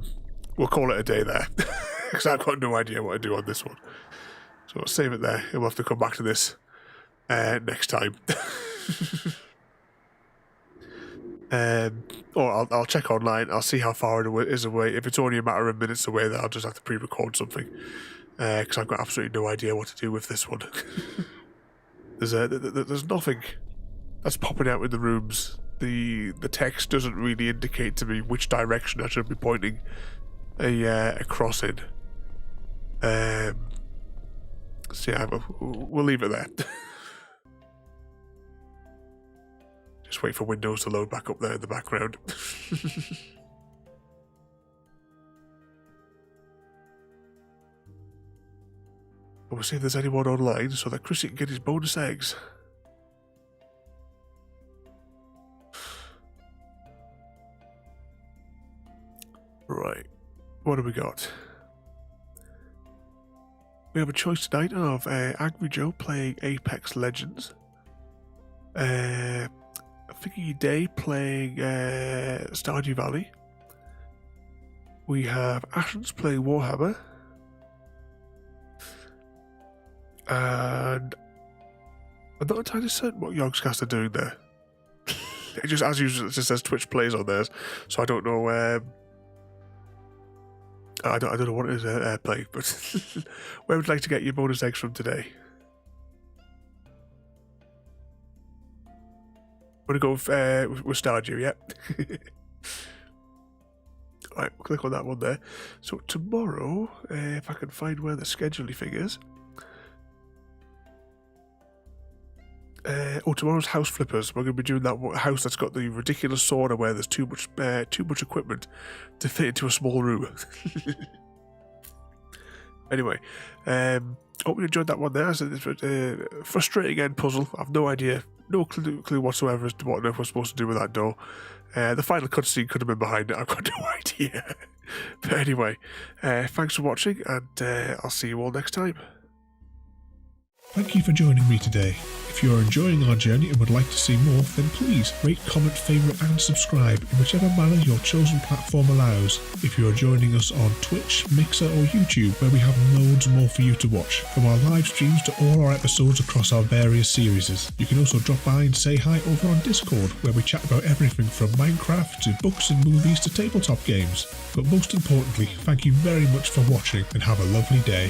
we'll call it a day there, because I've got no idea what to do on this one. So I'll save it there, and we'll have to come back to this next time. Or I'll check online. I'll see how far it is away. If it's only a matter of minutes away, then I'll just have to pre-record something, because I've got absolutely no idea what to do with this one. There's nothing that's popping out in the rooms. The text doesn't really indicate to me which direction I should be pointing a cross in. So yeah, we'll leave it there. Just wait for Windows to load back up there in the background. We'll see if there's anyone online so that Chrissy can get his bonus eggs. Right, what have we got? We have a choice tonight of Angry Joe playing Apex Legends. Vicky Day playing Stardew Valley. We have Ashens playing Warhammer. And I'm not entirely certain what Yogscast are doing there. It just, as usual, it just says Twitch plays on theirs, so I don't know. I don't know what it is play, but where would you like to get your bonus eggs from today? Want to go with Stardew, yeah. Alright, we'll click on that one there. So tomorrow, if I can find where the scheduling thing is. Tomorrow's house flippers. We're going to be doing that house that's got the ridiculous sauna where there's too much equipment to fit into a small room. Anyway, hope you enjoyed that one there. It's a frustrating end puzzle. I've no idea, no clue whatsoever as to what we're supposed to do with that door. The final cutscene could have been behind it. I've got no idea. But anyway, thanks for watching, and I'll see you all next time. Thank you for joining me today. If you are enjoying our journey and would like to see more, then please rate, comment, favourite and subscribe in whichever manner your chosen platform allows. If you are joining us on Twitch, Mixer or YouTube, where we have loads more for you to watch, from our live streams to all our episodes across our various series. You can also drop by and say hi over on Discord, where we chat about everything from Minecraft to books and movies to tabletop games. But most importantly, thank you very much for watching and have a lovely day.